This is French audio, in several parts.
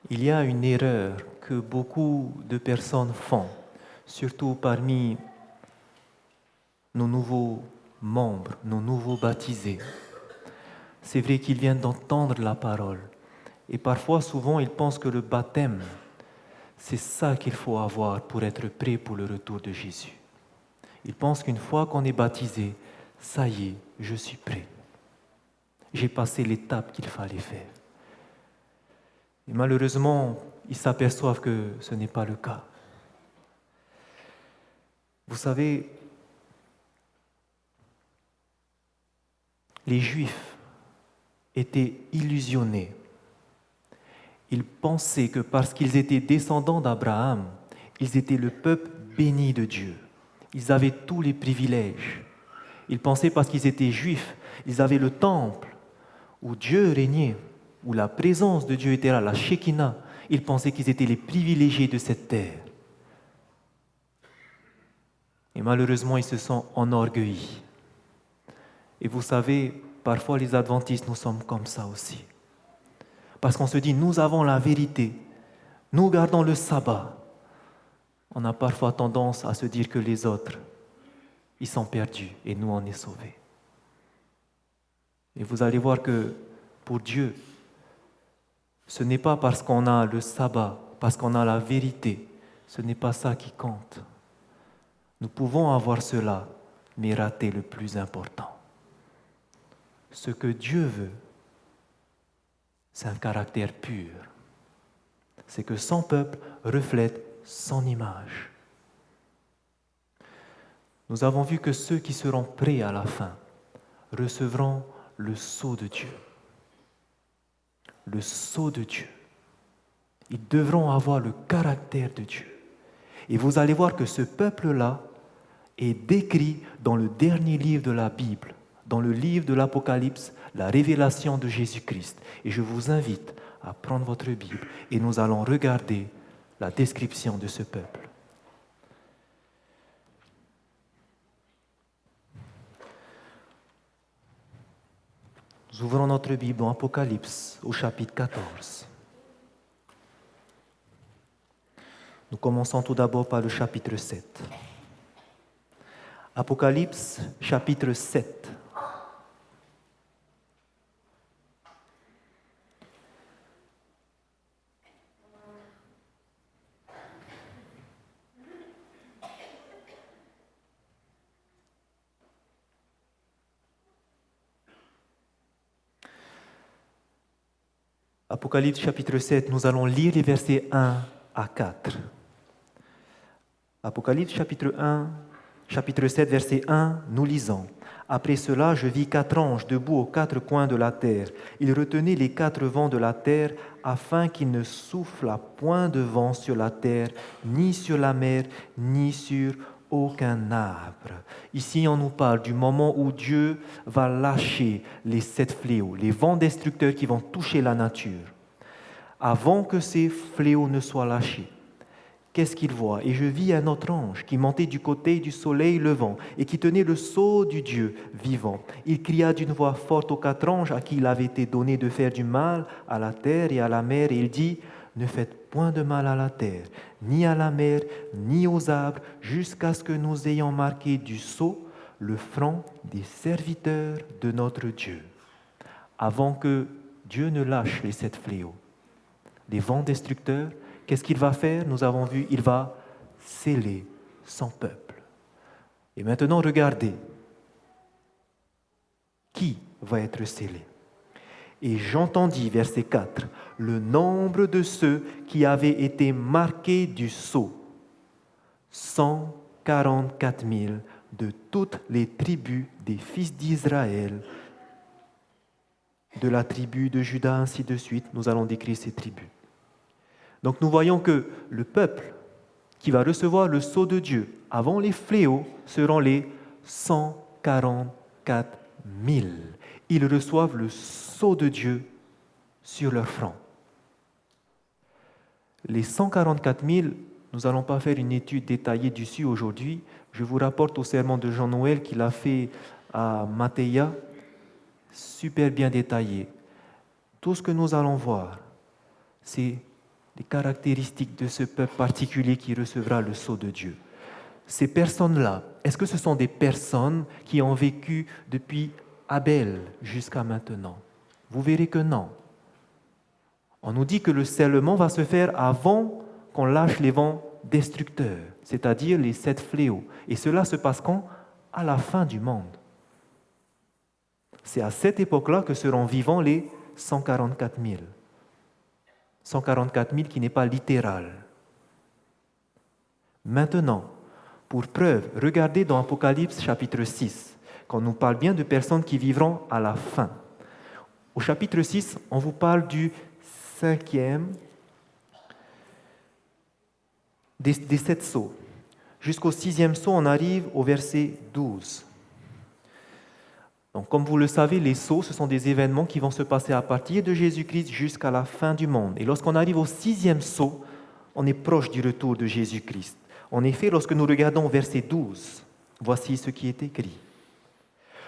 Il y a une erreur que beaucoup de personnes font, surtout parmi nos nouveaux membres, nos nouveaux baptisés. C'est vrai qu'ils viennent d'entendre la parole. Et parfois, souvent, ils pensent que le baptême, c'est ça qu'il faut avoir pour être prêt pour le retour de Jésus. Ils pensent qu'une fois qu'on est baptisé, ça y est, je suis prêt. J'ai passé l'étape qu'il fallait faire. Et malheureusement, ils s'aperçoivent que ce n'est pas le cas. Vous savez, les Juifs étaient illusionnés. Ils pensaient que parce qu'ils étaient descendants d'Abraham, ils étaient le peuple béni de Dieu. Ils avaient tous les privilèges. Ils pensaient parce qu'ils étaient juifs, ils avaient le temple où Dieu régnait, où la présence de Dieu était là, la Shekinah. Ils pensaient qu'ils étaient les privilégiés de cette terre. Et malheureusement, ils se sont enorgueillis. Et vous savez, parfois les adventistes, nous sommes comme ça aussi. Parce qu'on se dit, nous avons la vérité, nous gardons le sabbat. On a parfois tendance à se dire que les autres, ils sont perdus et nous, on est sauvés. Et vous allez voir que pour Dieu, ce n'est pas parce qu'on a le sabbat, parce qu'on a la vérité, ce n'est pas ça qui compte. Nous pouvons avoir cela, mais rater le plus important. Ce que Dieu veut, c'est un caractère pur. C'est que son peuple reflète son image. Nous avons vu que ceux qui seront prêts à la fin recevront le sceau de Dieu. Le sceau de Dieu. Ils devront avoir le caractère de Dieu. Et vous allez voir que ce peuple-là est décrit dans le dernier livre de la Bible, dans le livre de l'Apocalypse, la révélation de Jésus-Christ. Et je vous invite à prendre votre Bible et nous allons regarder la description de ce peuple. Nous ouvrons notre Bible dans Apocalypse au chapitre 14. Nous commençons tout d'abord par le chapitre 7. Apocalypse, chapitre 7. Apocalypse, chapitre 7, nous allons lire les versets 1 à 4. Apocalypse, chapitre 7, verset 1, nous lisons. Après cela, je vis 4 anges debout aux 4 coins de la terre. Ils retenaient les 4 vents de la terre afin qu'il ne souffle point de vent sur la terre, ni sur la mer, ni sur aucun arbre. Ici, on nous parle du moment où Dieu va lâcher les 7 fléaux, les vents destructeurs qui vont toucher la nature. Avant que ces fléaux ne soient lâchés, qu'est-ce qu'il voit? Et je vis un autre ange qui montait du côté du soleil levant et qui tenait le sceau du Dieu vivant. Il cria d'une voix forte aux 4 anges à qui il avait été donné de faire du mal à la terre et à la mer. Et il dit, ne faites point de mal à la terre, ni à la mer, ni aux arbres, jusqu'à ce que nous ayons marqué du sceau le front des serviteurs de notre Dieu. Avant que Dieu ne lâche les 7 fléaux, les vents destructeurs, qu'est-ce qu'il va faire? Nous avons vu, il va sceller son peuple. Et maintenant, regardez. Qui va être scellé? Et j'entendis, verset 4, le nombre de ceux qui avaient été marqués du sceau. 144 000 de toutes les tribus des fils d'Israël, de la tribu de Juda, ainsi de suite. Nous allons décrire ces tribus. Donc nous voyons que le peuple qui va recevoir le sceau de Dieu avant les fléaux seront les 144 000. Ils reçoivent le sceau de Dieu sur leur front. Les 144 000, nous n'allons pas faire une étude détaillée dessus aujourd'hui. Je vous rapporte au sermon de Jean-Noël qu'il a fait à Mathéa, super bien détaillé. Tout ce que nous allons voir, c'est les caractéristiques de ce peuple particulier qui recevra le sceau de Dieu. Ces personnes-là, est-ce que ce sont des personnes qui ont vécu depuis Abel jusqu'à maintenant? Vous verrez que non. On nous dit que le scellement va se faire avant qu'on lâche les vents destructeurs, c'est-à-dire les 7 fléaux. Et cela se passe quand? À la fin du monde. C'est à cette époque-là que seront vivants les 144 000. 144 000 qui n'est pas littéral. Maintenant, pour preuve, regardez dans Apocalypse chapitre 6, quand on nous parle bien de personnes qui vivront à la fin. Au chapitre 6, on vous parle du 5e des 7 sceaux. Jusqu'au 6e sceau, on arrive au verset 12. Donc, comme vous le savez, les sceaux, ce sont des événements qui vont se passer à partir de Jésus-Christ jusqu'à la fin du monde. Et lorsqu'on arrive au 6e sceau, on est proche du retour de Jésus-Christ. En effet, lorsque nous regardons au verset 12, voici ce qui est écrit.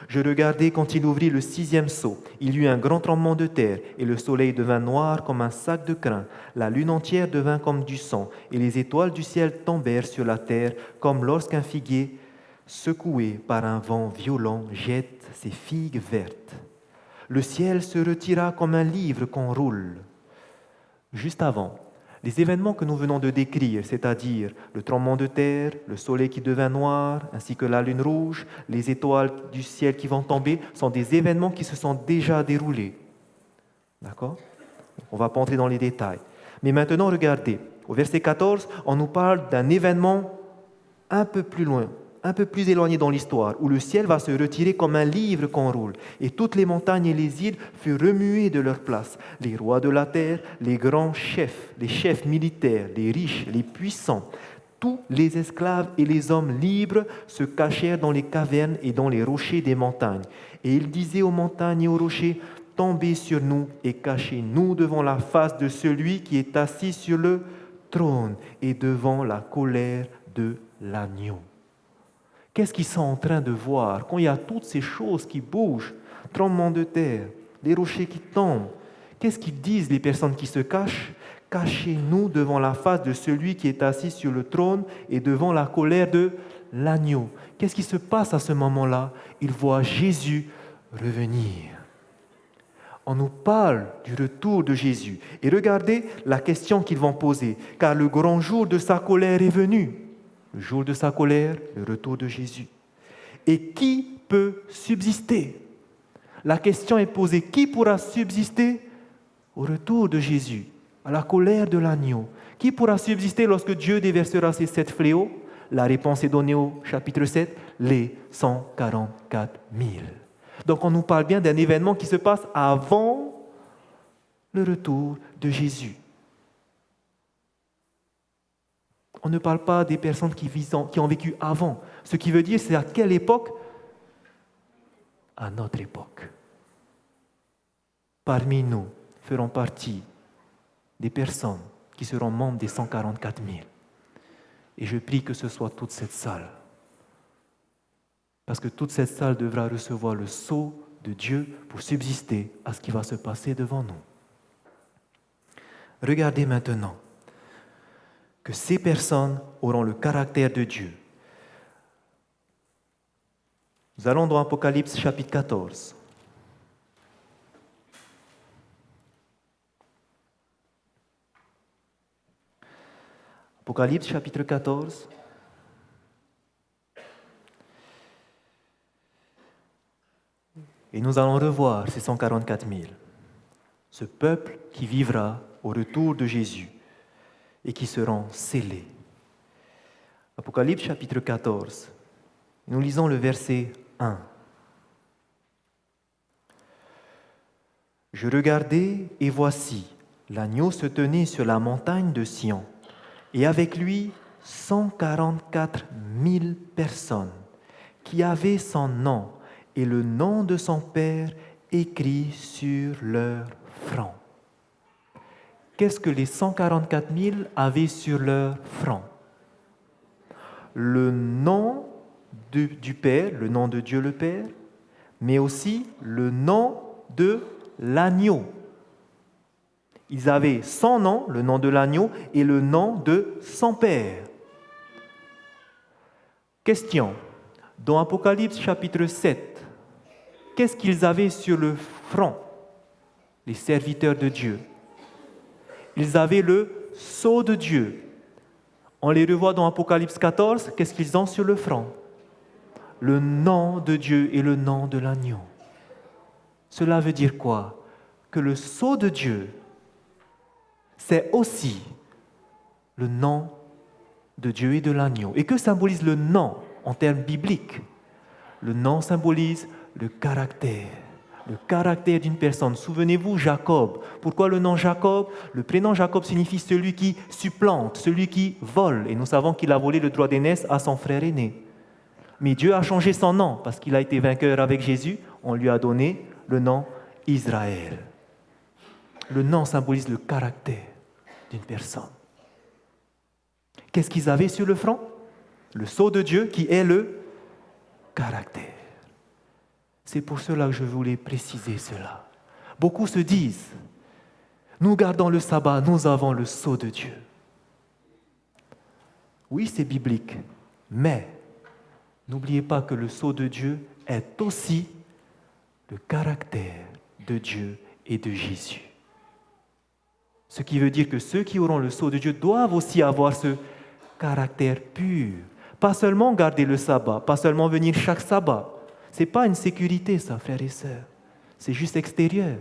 Je regardais quand il ouvrit le 6e sceau. Il y eut un grand tremblement de terre, et le soleil devint noir comme un sac de crin. La lune entière devint comme du sang, et les étoiles du ciel tombèrent sur la terre, comme lorsqu'un figuier, secoué par un vent violent, jette ses figues vertes. Le ciel se retira comme un livre qu'on roule. Juste avant, les événements que nous venons de décrire, c'est-à-dire le tremblement de terre, le soleil qui devint noir, ainsi que la lune rouge, les étoiles du ciel qui vont tomber, sont des événements qui se sont déjà déroulés. D'accord? On ne va pas entrer dans les détails. Mais maintenant, regardez, au verset 14, on nous parle d'un événement un peu plus loin, un peu plus éloigné dans l'histoire, où le ciel va se retirer comme un livre qu'on roule, et toutes les montagnes et les îles furent remuées de leur place. Les rois de la terre, les grands chefs, les chefs militaires, les riches, les puissants, tous les esclaves et les hommes libres se cachèrent dans les cavernes et dans les rochers des montagnes. Et ils disaient aux montagnes et aux rochers, tombez sur nous et cachez-nous devant la face de celui qui est assis sur le trône et devant la colère de l'agneau. Qu'est-ce qu'ils sont en train de voir quand il y a toutes ces choses qui bougent, tremblements de terre, des rochers qui tombent? Qu'est-ce qu'ils disent les personnes qui se cachent? Cachez-nous devant la face de celui qui est assis sur le trône et devant la colère de l'agneau. Qu'est-ce qui se passe à ce moment-là? Ils voient Jésus revenir. On nous parle du retour de Jésus. Et regardez la question qu'ils vont poser. Car le grand jour de sa colère est venu. Le jour de sa colère, le retour de Jésus. Et qui peut subsister? La question est posée, qui pourra subsister au retour de Jésus, à la colère de l'agneau? Qui pourra subsister lorsque Dieu déversera ces 7 fléaux? La réponse est donnée au chapitre 7, les 144 000. Donc on nous parle bien d'un événement qui se passe avant le retour de Jésus. On ne parle pas des personnes qui ont vécu avant. Ce qui veut dire, c'est à quelle époque? À notre époque. Parmi nous feront partie des personnes qui seront membres des 144 000. Et je prie que ce soit toute cette salle. Parce que toute cette salle devra recevoir le sceau de Dieu pour subsister à ce qui va se passer devant nous. Regardez maintenant que ces personnes auront le caractère de Dieu. Nous allons dans Apocalypse chapitre 14. Apocalypse chapitre 14. Et nous allons revoir ces 144 000. Ce peuple qui vivra au retour de Jésus et qui seront scellés. Apocalypse chapitre 14. Nous lisons le verset 1. Je regardais et voici, l'agneau se tenait sur la montagne de Sion, et avec lui 144 000 personnes qui avaient son nom et le nom de son Père écrit sur leur front. Qu'est-ce que les 144 000 avaient sur leur front? Le nom du Père, le nom de Dieu le Père, mais aussi le nom de l'agneau. Ils avaient son nom, le nom de l'agneau, et le nom de son père. Question. Dans Apocalypse chapitre 7, qu'est-ce qu'ils avaient sur le front, les serviteurs de Dieu? Ils avaient le sceau de Dieu. On les revoit dans Apocalypse 14, qu'est-ce qu'ils ont sur le front? Le nom de Dieu et le nom de l'agneau. Cela veut dire quoi? Que le sceau de Dieu, c'est aussi le nom de Dieu et de l'agneau. Et que symbolise le nom en termes bibliques? Le nom symbolise le caractère d'une personne. Souvenez-vous, Jacob. Pourquoi le nom Jacob? Le prénom Jacob signifie celui qui supplante, celui qui vole. Et nous savons qu'il a volé le droit d'aînesse à son frère aîné. Mais Dieu a changé son nom parce qu'il a été vainqueur avec Jésus. On lui a donné le nom Israël. Le nom symbolise le caractère d'une personne. Qu'est-ce qu'ils avaient sur le front? Le sceau de Dieu qui est le caractère. C'est pour cela que je voulais préciser cela. Beaucoup se disent, nous gardons le sabbat, nous avons le sceau de Dieu. Oui, c'est biblique, mais n'oubliez pas que le sceau de Dieu est aussi le caractère de Dieu et de Jésus. Ce qui veut dire que ceux qui auront le sceau de Dieu doivent aussi avoir ce caractère pur. Pas seulement garder le sabbat, pas seulement venir chaque sabbat. Ce n'est pas une sécurité, ça, frères et sœurs. C'est juste extérieur.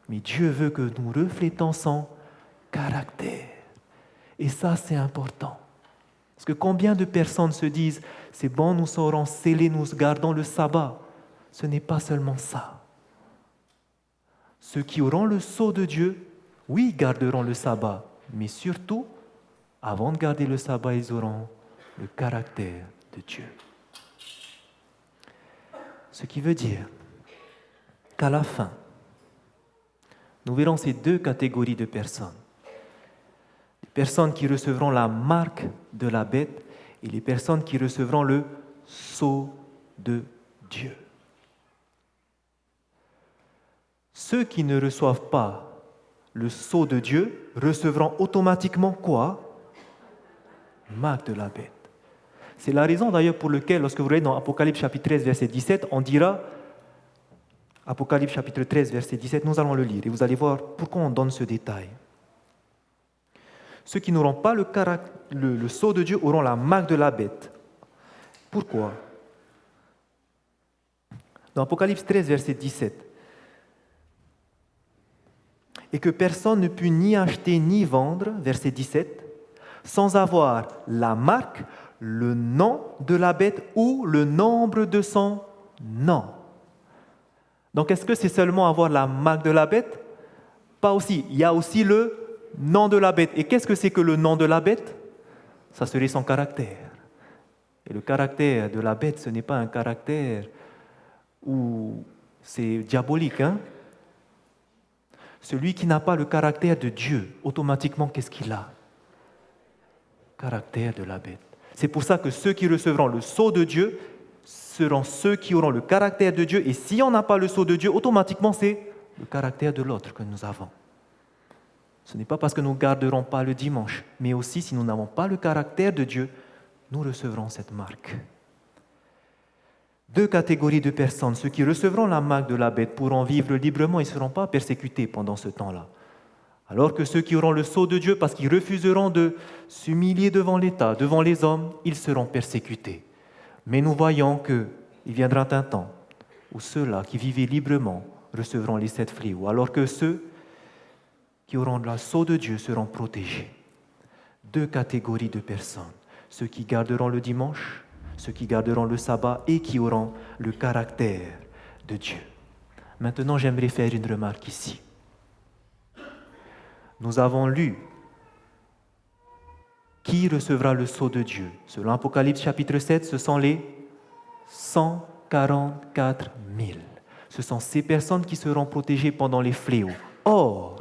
Mais Dieu veut que nous reflétons son caractère. Et ça, c'est important. Parce que combien de personnes se disent « c'est bon, nous serons scellés, nous gardons le sabbat ». Ce n'est pas seulement ça. Ceux qui auront le sceau de Dieu, oui, garderont le sabbat. Mais surtout, avant de garder le sabbat, ils auront le caractère de Dieu. Ce qui veut dire qu'à la fin, nous verrons ces deux catégories de personnes. Les personnes qui recevront la marque de la bête et les personnes qui recevront le sceau de Dieu. Ceux qui ne reçoivent pas le sceau de Dieu recevront automatiquement quoi? Marque de la bête. C'est la raison d'ailleurs pour laquelle, lorsque vous regardez dans Apocalypse chapitre 13, verset 17, on dira, Apocalypse chapitre 13, verset 17, nous allons le lire et vous allez voir pourquoi on donne ce détail. Ceux qui n'auront pas le sceau de Dieu auront la marque de la bête. Pourquoi? Dans Apocalypse 13, verset 17, et que personne ne put ni acheter ni vendre, verset 17, sans avoir la marque, le nom de la bête ou le nombre de son nom. Donc, est-ce que c'est seulement avoir la marque de la bête? Pas aussi. Il y a aussi le nom de la bête. Et qu'est-ce que c'est que le nom de la bête? Ça serait son caractère. Et le caractère de la bête, ce n'est pas un caractère où c'est diabolique. Celui qui n'a pas le caractère de Dieu, automatiquement, qu'est-ce qu'il a? Caractère de la bête. C'est pour ça que ceux qui recevront le sceau de Dieu seront ceux qui auront le caractère de Dieu. Et si on n'a pas le sceau de Dieu, automatiquement, c'est le caractère de l'autre que nous avons. Ce n'est pas parce que nous ne garderons pas le dimanche, mais aussi si nous n'avons pas le caractère de Dieu, nous recevrons cette marque. Deux catégories de personnes. Ceux qui recevront la marque de la bête pourront vivre librement et ne seront pas persécutés pendant ce temps-là. Alors que ceux qui auront le sceau de Dieu, parce qu'ils refuseront de s'humilier devant l'État, devant les hommes, ils seront persécutés. Mais nous voyons qu'il viendra un temps où ceux-là qui vivaient librement recevront les 7 fléaux, alors que ceux qui auront le sceau de Dieu seront protégés. Deux catégories de personnes. Ceux qui garderont le dimanche, ceux qui garderont le sabbat et qui auront le caractère de Dieu. Maintenant, j'aimerais faire une remarque ici. Nous avons lu qui recevra le sceau de Dieu. Selon Apocalypse chapitre 7, ce sont les 144 000. Ce sont ces personnes qui seront protégées pendant les fléaux. Or,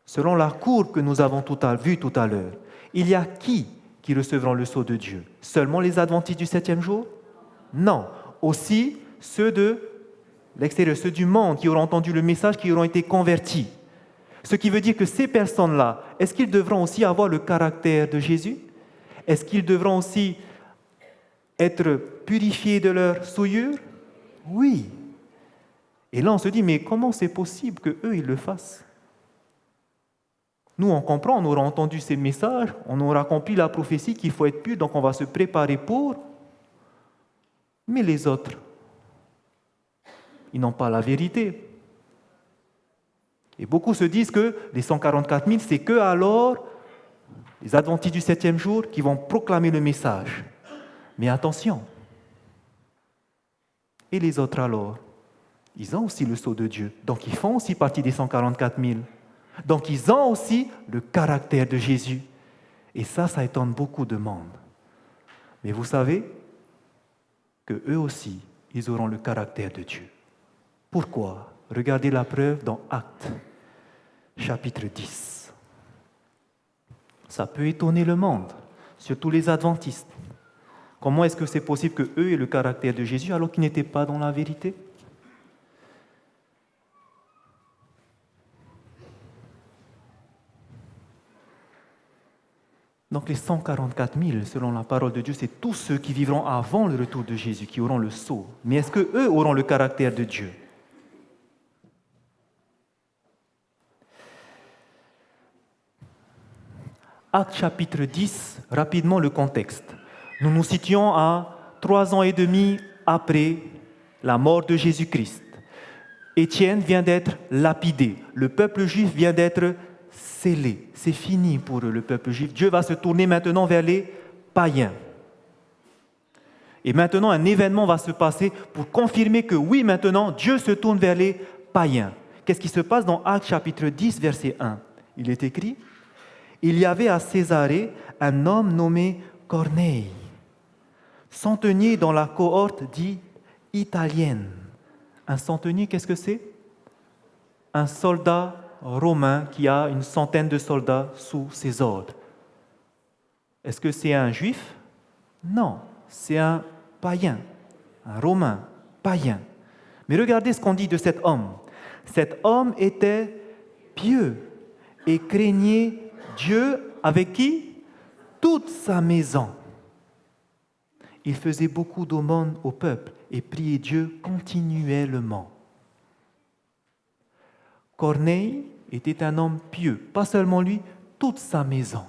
selon la courbe que nous avons vue tout à l'heure, il y a qui recevront le sceau de Dieu? Seulement les adventistes du 7e jour? Non. Aussi ceux de l'extérieur, ceux du monde qui auront entendu le message, qui auront été convertis. Ce qui veut dire que ces personnes-là, est-ce qu'ils devront aussi avoir le caractère de Jésus? Est-ce qu'ils devront aussi être purifiés de leur souillure? Oui. Et là, on se dit, mais comment c'est possible qu'eux, ils le fassent? Nous, on comprend, on aura entendu ces messages, on aura compris la prophétie qu'il faut être pur, donc on va se préparer pour. Mais les autres, ils n'ont pas la vérité. Et beaucoup se disent que les 144 000, c'est que alors les adventistes du 7e jour qui vont proclamer le message. Mais attention. Et les autres alors? Ils ont aussi le sceau de Dieu. Donc ils font aussi partie des 144 000. Donc ils ont aussi le caractère de Jésus. Et ça étonne beaucoup de monde. Mais vous savez que eux aussi, ils auront le caractère de Dieu. Pourquoi? Regardez la preuve dans Actes, chapitre 10. Ça peut étonner le monde, surtout les adventistes. Comment est-ce que c'est possible qu'eux aient le caractère de Jésus alors qu'ils n'étaient pas dans la vérité? Donc les 144 000, selon la parole de Dieu, c'est tous ceux qui vivront avant le retour de Jésus, qui auront le sceau. Mais est-ce qu'eux auront le caractère de Dieu? Actes chapitre 10, rapidement le contexte. Nous nous situons à 3 ans et demi après la mort de Jésus-Christ. Étienne vient d'être lapidé. Le peuple juif vient d'être scellé. C'est fini pour le peuple juif. Dieu va se tourner maintenant vers les païens. Et maintenant, un événement va se passer pour confirmer que oui, maintenant, Dieu se tourne vers les païens. Qu'est-ce qui se passe dans Actes chapitre 10, verset 1? Il est écrit: il y avait à Césarée un homme nommé Corneille, centenier dans la cohorte dite italienne. Un centenier, qu'est-ce que c'est? Un soldat romain qui a une centaine de soldats sous ses ordres. Est-ce que c'est un juif? Non, c'est un païen, un romain, païen. Mais regardez ce qu'on dit de cet homme. Cet homme était pieux et craignait Dieu avec qui? Toute sa maison. Il faisait beaucoup d'aumônes au peuple et priait Dieu continuellement. Corneille était un homme pieux, pas seulement lui, toute sa maison.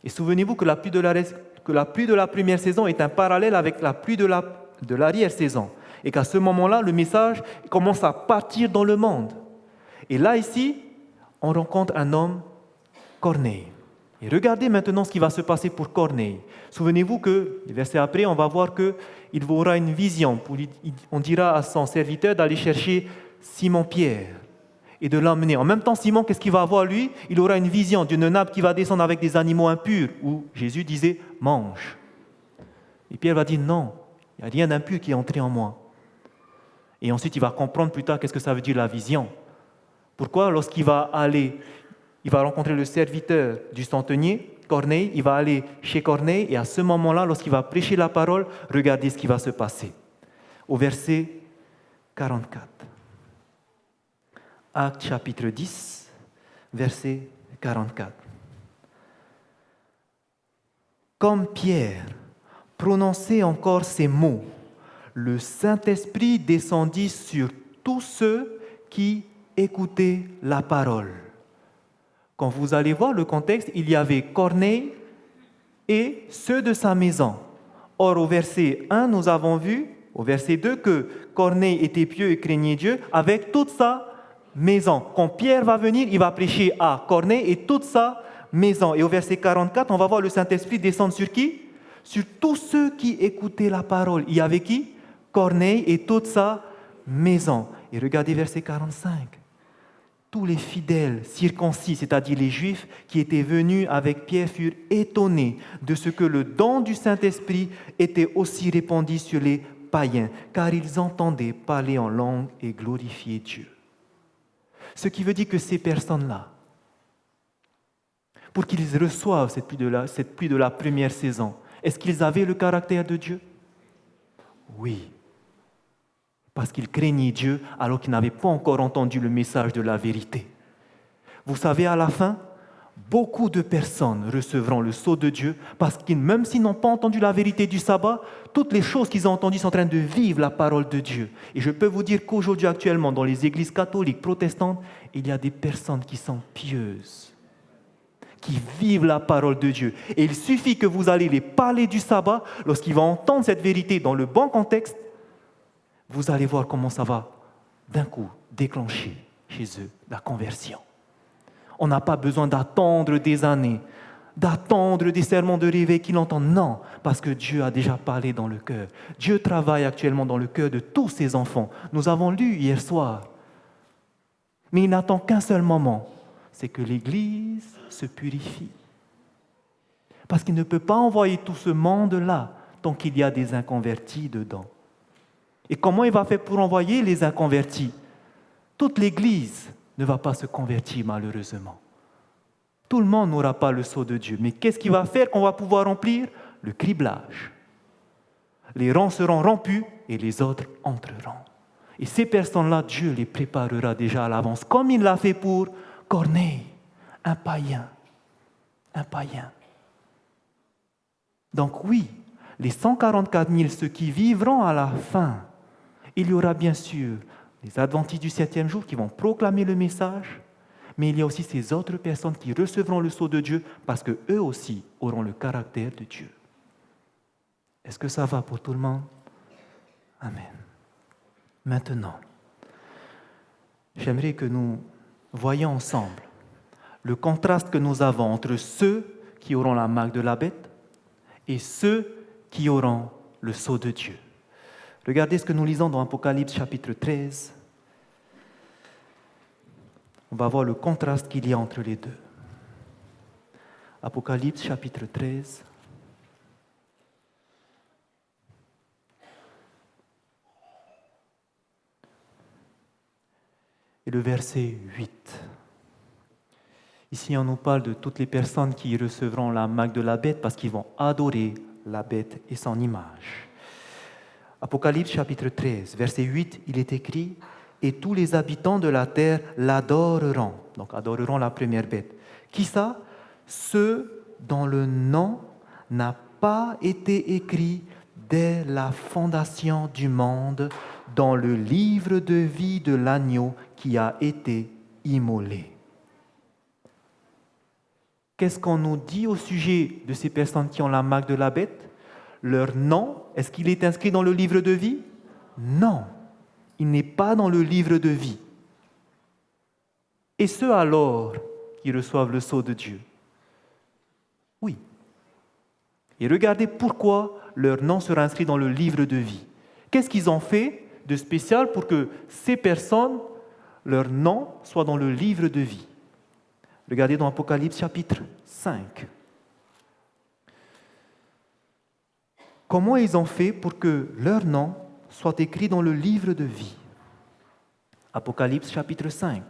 Et souvenez-vous que la pluie de la première saison est un parallèle avec la pluie de l'arrière-saison. Et qu'à ce moment-là, le message commence à partir dans le monde. Et là, ici, on rencontre un homme, Corneille. Et regardez maintenant ce qui va se passer pour Corneille. Souvenez-vous que, le verset après, on va voir qu'il aura une vision. On dira à son serviteur d'aller chercher Simon-Pierre et de l'emmener. En même temps, Simon, qu'est-ce qu'il va avoir lui? Il aura une vision d'une nappe qui va descendre avec des animaux impurs, où Jésus disait « mange ». Et Pierre va dire « non, il n'y a rien d'impur qui est entré en moi ». Et ensuite, il va comprendre plus tard qu'est-ce que ça veut dire la vision. Pourquoi? Lorsqu'il va aller, il va rencontrer le serviteur du centenier, Corneille, il va aller chez Corneille, et à ce moment-là, lorsqu'il va prêcher la parole, regardez ce qui va se passer. Au verset 44. Actes chapitre 10, verset 44. Comme Pierre prononçait encore ces mots, le Saint-Esprit descendit sur tous ceux qui écoutaient la parole. Quand vous allez voir le contexte, il y avait Corneille et ceux de sa maison. Or, au verset 1, nous avons vu, au verset 2, que Corneille était pieux et craignait Dieu avec toute sa maison. Quand Pierre va venir, il va prêcher à Corneille et toute sa maison. Et au verset 44, on va voir le Saint-Esprit descendre sur qui? Sur tous ceux qui écoutaient la parole. Il y avait qui? Corneille et toute sa maison. Et regardez verset 45. Tous les fidèles circoncis, c'est-à-dire les Juifs qui étaient venus avec Pierre, furent étonnés de ce que le don du Saint-Esprit était aussi répandu sur les païens, car ils entendaient parler en langue et glorifier Dieu. Ce qui veut dire que ces personnes-là, pour qu'ils reçoivent cette pluie de la première saison, est-ce qu'ils avaient le caractère de Dieu? Oui. Parce qu'ils craignaient Dieu alors qu'ils n'avaient pas encore entendu le message de la vérité. Vous savez, à la fin, beaucoup de personnes recevront le sceau de Dieu parce que même s'ils n'ont pas entendu la vérité du sabbat, toutes les choses qu'ils ont entendues sont en train de vivre la parole de Dieu. Et je peux vous dire qu'aujourd'hui, actuellement, dans les églises catholiques, protestantes, il y a des personnes qui sont pieuses, qui vivent la parole de Dieu. Et il suffit que vous allez les parler du sabbat, lorsqu'ils vont entendre cette vérité dans le bon contexte, vous allez voir comment ça va d'un coup déclencher chez eux la conversion. On n'a pas besoin d'attendre des années, d'attendre des sermons de réveil qu'ils entendent. Non, parce que Dieu a déjà parlé dans le cœur. Dieu travaille actuellement dans le cœur de tous ses enfants. Nous avons lu hier soir. Mais il n'attend qu'un seul moment, c'est que l'Église se purifie. Parce qu'il ne peut pas envoyer tout ce monde-là tant qu'il y a des inconvertis dedans. Et comment il va faire pour envoyer les inconvertis? Toute l'Église ne va pas se convertir malheureusement. Tout le monde n'aura pas le sceau de Dieu. Mais qu'est-ce qu'il va faire qu'on va pouvoir remplir? Le criblage. Les rangs seront rompus et les autres entreront. Et ces personnes-là, Dieu les préparera déjà à l'avance, comme il l'a fait pour Corneille, un païen. Un païen. Donc oui, les 144 000, ceux qui vivront à la fin, il y aura bien sûr les adventistes du 7e jour qui vont proclamer le message, mais il y a aussi ces autres personnes qui recevront le sceau de Dieu parce qu'eux aussi auront le caractère de Dieu. Est-ce que ça va pour tout le monde? Amen. Maintenant, j'aimerais que nous voyions ensemble le contraste que nous avons entre ceux qui auront la marque de la bête et ceux qui auront le sceau de Dieu. Regardez ce que nous lisons dans Apocalypse chapitre 13. On va voir le contraste qu'il y a entre les deux. Apocalypse chapitre 13. Et le verset 8. Ici, on nous parle de toutes les personnes qui recevront la marque de la bête parce qu'ils vont adorer la bête et son image. Apocalypse chapitre 13, verset 8, il est écrit « Et tous les habitants de la terre l'adoreront ». Donc, adoreront la première bête. Qui ça? Ceux dont le nom n'a pas été écrit dès la fondation du monde dans le livre de vie de l'agneau qui a été immolé. Qu'est-ce qu'on nous dit au sujet de ces personnes qui ont la marque de la bête? Leur nom, est-ce qu'il est inscrit dans le livre de vie? Non, il n'est pas dans le livre de vie. Et ceux alors qui reçoivent le sceau de Dieu? Oui. Et regardez pourquoi leur nom sera inscrit dans le livre de vie. Qu'est-ce qu'ils ont fait de spécial pour que ces personnes, leur nom, soit dans le livre de vie? Regardez dans Apocalypse chapitre 5. Comment ils ont fait pour que leur nom soit écrit dans le livre de vie? Apocalypse chapitre 5.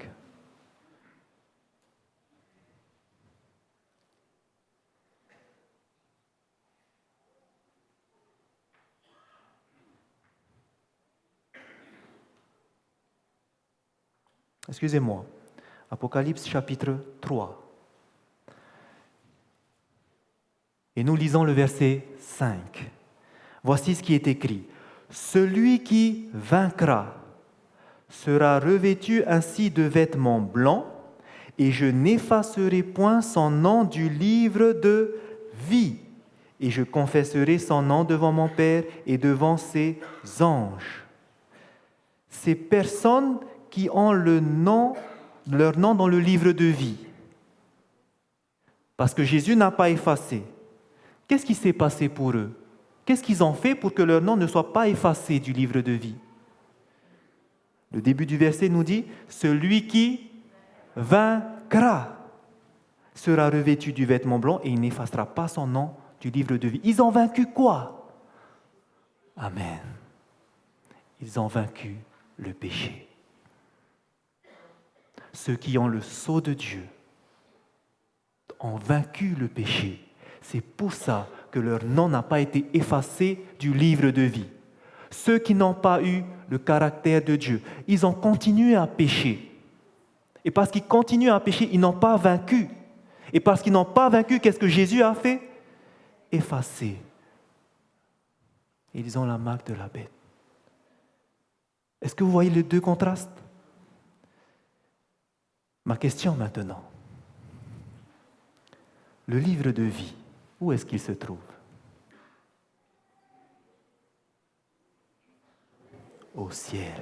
Excusez-moi. Apocalypse chapitre 3. Et nous lisons le verset 5. Voici ce qui est écrit. Celui qui vaincra sera revêtu ainsi de vêtements blancs, et je n'effacerai point son nom du livre de vie, et je confesserai son nom devant mon Père et devant ses anges. Ces personnes qui ont leur nom dans le livre de vie, parce que Jésus n'a pas effacé. Qu'est-ce qui s'est passé pour eux? Qu'est-ce qu'ils ont fait pour que leur nom ne soit pas effacé du livre de vie? Le début du verset nous dit « Celui qui vaincra sera revêtu du vêtement blanc et il n'effacera pas son nom du livre de vie. » Ils ont vaincu quoi? Amen. Ils ont vaincu le péché. Ceux qui ont le sceau de Dieu ont vaincu le péché. C'est pour ça que leur nom n'a pas été effacé du livre de vie. Ceux qui n'ont pas eu le caractère de Dieu, ils ont continué à pécher. Et parce qu'ils continuent à pécher, ils n'ont pas vaincu. Et parce qu'ils n'ont pas vaincu, qu'est-ce que Jésus a fait? Effacé. Ils ont la marque de la bête. Est-ce que vous voyez les deux contrastes? Ma question maintenant. Le livre de vie, où est-ce qu'il se trouve? Au ciel.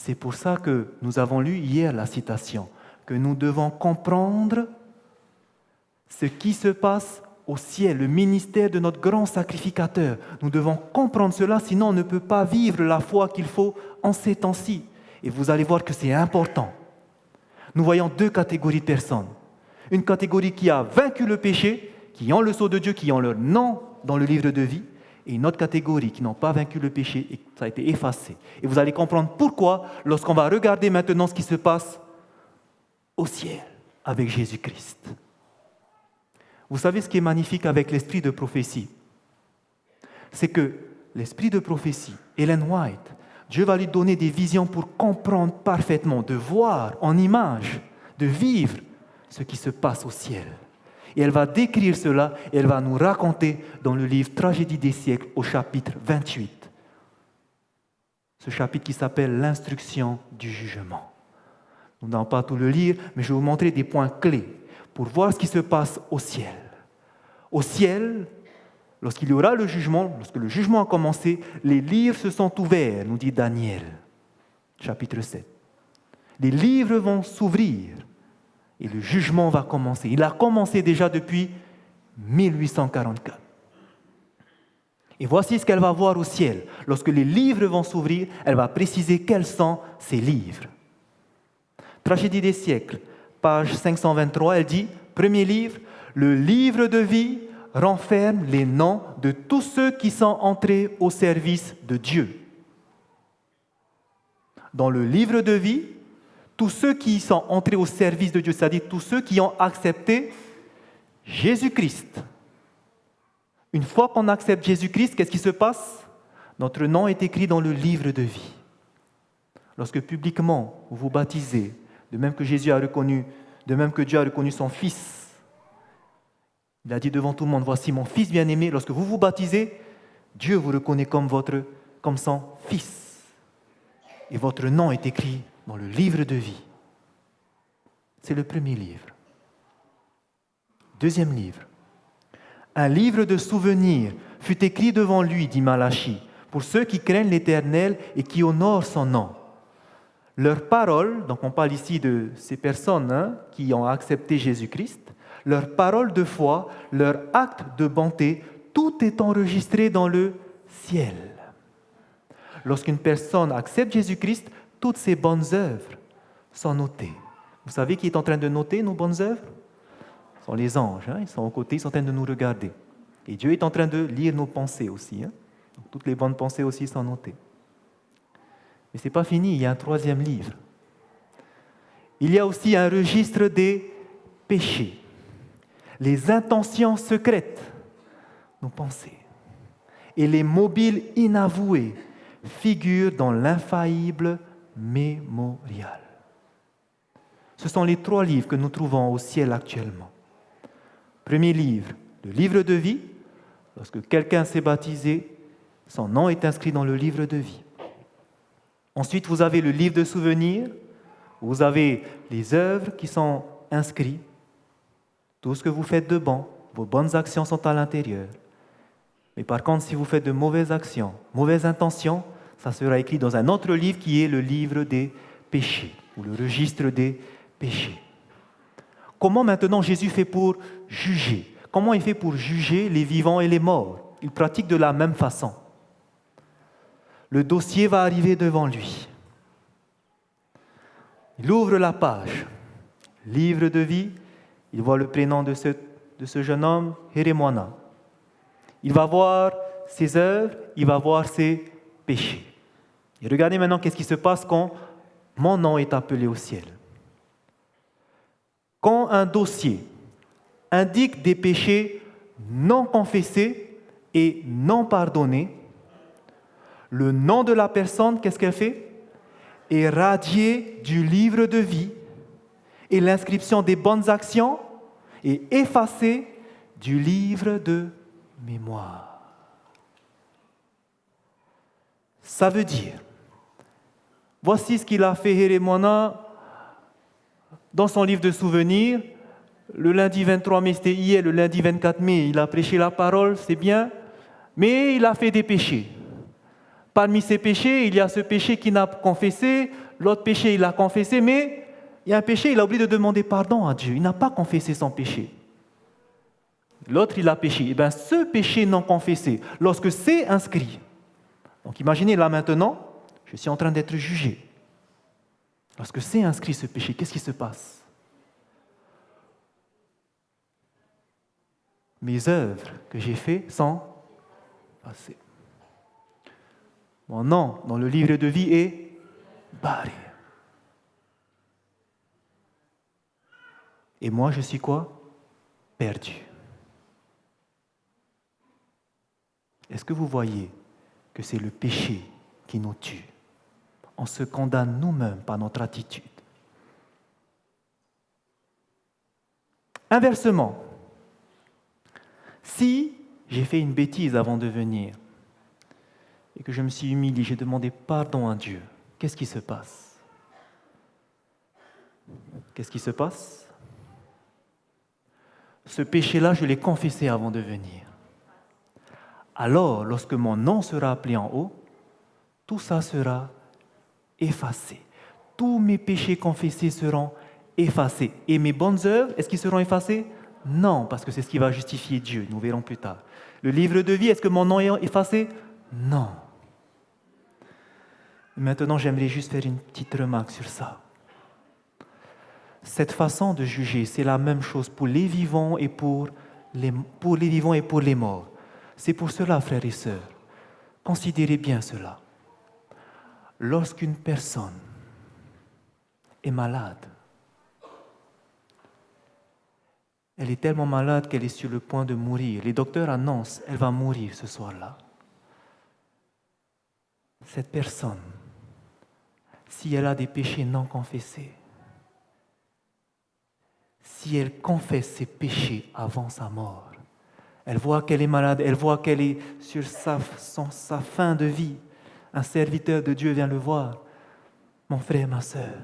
C'est pour ça que nous avons lu hier la citation, que nous devons comprendre ce qui se passe au ciel, le ministère de notre grand sacrificateur. Nous devons comprendre cela, sinon on ne peut pas vivre la foi qu'il faut en ces temps-ci. Et vous allez voir que c'est important. Nous voyons deux catégories de personnes. Une catégorie qui a vaincu le péché, qui ont le sceau de Dieu, qui ont leur nom dans le livre de vie, et une autre catégorie qui n'ont pas vaincu le péché et ça a été effacé. Et vous allez comprendre pourquoi lorsqu'on va regarder maintenant ce qui se passe au ciel avec Jésus-Christ. Vous savez ce qui est magnifique avec l'esprit de prophétie? C'est que l'esprit de prophétie, Ellen White, Dieu va lui donner des visions pour comprendre parfaitement, de voir en image, de vivre ce qui se passe au ciel. Et elle va décrire cela et elle va nous raconter dans le livre Tragédie des siècles au chapitre 28. Ce chapitre qui s'appelle l'instruction du jugement. Nous n'allons pas tout le lire, mais je vais vous montrer des points clés pour voir ce qui se passe au ciel. Au ciel, lorsqu'il y aura le jugement, lorsque le jugement a commencé, les livres se sont ouverts, nous dit Daniel, chapitre 7. Les livres vont s'ouvrir et le jugement va commencer. Il a commencé déjà depuis 1844. Et voici ce qu'elle va voir au ciel. Lorsque les livres vont s'ouvrir, elle va préciser quels sont ces livres. Tragédie des siècles, page 523, elle dit, premier livre, le livre de vie renferme les noms de tous ceux qui sont entrés au service de Dieu. Dans le livre de vie, tous ceux qui sont entrés au service de Dieu, c'est-à-dire tous ceux qui ont accepté Jésus-Christ. Une fois qu'on accepte Jésus-Christ, qu'est-ce qui se passe? Notre nom est écrit dans le livre de vie. Lorsque publiquement vous vous baptisez, de même que Dieu a reconnu son Fils, il a dit devant tout le monde, voici mon Fils bien-aimé. Lorsque vous vous baptisez, Dieu vous reconnaît comme son Fils. Et votre nom est écrit dans le livre de vie. C'est le premier livre. Deuxième livre. Un livre de souvenirs fut écrit devant lui, dit Malachie, pour ceux qui craignent l'Éternel et qui honorent son nom. Leurs paroles, donc on parle ici de ces personnes qui ont accepté Jésus-Christ, leurs paroles de foi, leurs actes de bonté, tout est enregistré dans le ciel. Lorsqu'une personne accepte Jésus-Christ, toutes ses bonnes œuvres sont notées. Vous savez qui est en train de noter nos bonnes œuvres? Ce sont les anges, ils sont aux côtés, ils sont en train de nous regarder. Et Dieu est en train de lire nos pensées aussi. Donc, toutes les bonnes pensées aussi sont notées. Mais ce n'est pas fini, il y a un troisième livre. Il y a aussi un registre des péchés, les intentions secrètes, nos pensées, et les mobiles inavoués figurent dans l'infaillible mémorial. Ce sont les trois livres que nous trouvons au ciel actuellement. Premier livre, le livre de vie. Lorsque quelqu'un s'est baptisé, son nom est inscrit dans le livre de vie. Ensuite, vous avez le livre de souvenirs. Vous avez les œuvres qui sont inscrites. Tout ce que vous faites de bon, vos bonnes actions sont à l'intérieur. Mais par contre, si vous faites de mauvaises actions, mauvaises intentions, ça sera écrit dans un autre livre qui est le livre des péchés, ou le registre des péchés. Comment maintenant Jésus fait pour juger? Comment il fait pour juger les vivants et les morts? Il pratique de la même façon. Le dossier va arriver devant lui. Il ouvre la page. Livre de vie. Il voit le prénom de ce jeune homme, Hérémoina. Il va voir ses œuvres, il va voir ses péchés. Et regardez maintenant qu'est-ce qui se passe quand mon nom est appelé au ciel. Quand un dossier indique des péchés non confessés et non pardonnés, le nom de la personne, qu'est-ce qu'elle fait? est radiée du livre de vie et l'inscription des bonnes actions est effacée du livre de mémoire. Ça veut dire, voici ce qu'il a fait Hérémoina dans son livre de souvenirs. Le lundi 23 mai, c'était hier, le lundi 24 mai, il a prêché la parole, c'est bien, mais il a fait des péchés. Parmi ces péchés, il y a ce péché qu'il n'a confessé, l'autre péché, il a confessé, mais il y a un péché, il a oublié de demander pardon à Dieu. Il n'a pas confessé son péché. L'autre, il a péché. Eh bien, ce péché non confessé, lorsque c'est inscrit, donc imaginez là maintenant, je suis en train d'être jugé. Lorsque c'est inscrit ce péché, qu'est-ce qui se passe? Mes œuvres que j'ai faites sont passées. Mon nom dans le livre de vie est barré. Et moi, je suis quoi? Perdu. Est-ce que vous voyez que c'est le péché qui nous tue? On se condamne nous-mêmes par notre attitude. Inversement, si j'ai fait une bêtise avant de venir et que je me suis humilié, j'ai demandé pardon à Dieu, qu'est-ce qui se passe? Qu'est-ce qui se passe? Ce péché-là, je l'ai confessé avant de venir. Alors, lorsque mon nom sera appelé en haut, tout ça sera effacé. Tous mes péchés confessés seront effacés. Et mes bonnes œuvres, est-ce qu'ils seront effacés? Non, parce que c'est ce qui va justifier Dieu. Nous verrons plus tard. Le livre de vie, est-ce que mon nom est effacé? Non. Maintenant, j'aimerais juste faire une petite remarque sur ça. Cette façon de juger, c'est la même chose pour les vivants et pour les vivants et pour les morts. C'est pour cela, frères et sœurs, considérez bien cela. Lorsqu'une personne est malade, elle est tellement malade qu'elle est sur le point de mourir. Les docteurs annoncent qu'elle va mourir ce soir-là. Cette personne, si elle a des péchés non confessés, si elle confesse ses péchés avant sa mort, elle voit qu'elle est malade, elle voit qu'elle est sur sa fin de vie, un serviteur de Dieu vient le voir. Mon frère, ma sœur,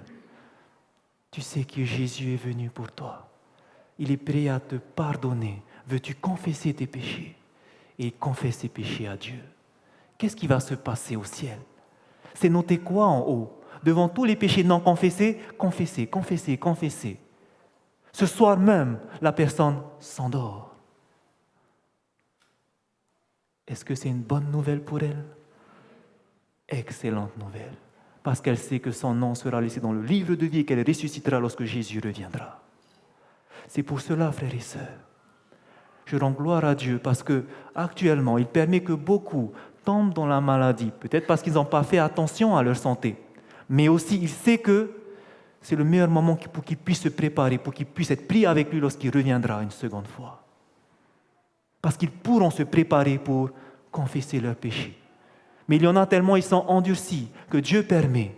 tu sais que Jésus est venu pour toi. Il est prêt à te pardonner. Veux-tu confesser tes péchés? Et confesse tes péchés à Dieu. Qu'est-ce qui va se passer au ciel? C'est noté quoi en haut? Devant tous les péchés non confessés, confessez, confessez, confessez. Ce soir même, la personne s'endort. Est-ce que c'est une bonne nouvelle pour elle? Excellente nouvelle. Parce qu'elle sait que son nom sera laissé dans le livre de vie et qu'elle ressuscitera lorsque Jésus reviendra. C'est pour cela, frères et sœurs, je rends gloire à Dieu parce qu'actuellement, il permet que beaucoup tombent dans la maladie, peut-être parce qu'ils n'ont pas fait attention à leur santé, mais aussi il sait que c'est le meilleur moment pour qu'ils puissent se préparer, pour qu'ils puissent être pris avec lui lorsqu'il reviendra une seconde fois. Parce qu'ils pourront se préparer pour confesser leurs péchés. Mais il y en a tellement, ils sont endurcis, que Dieu permet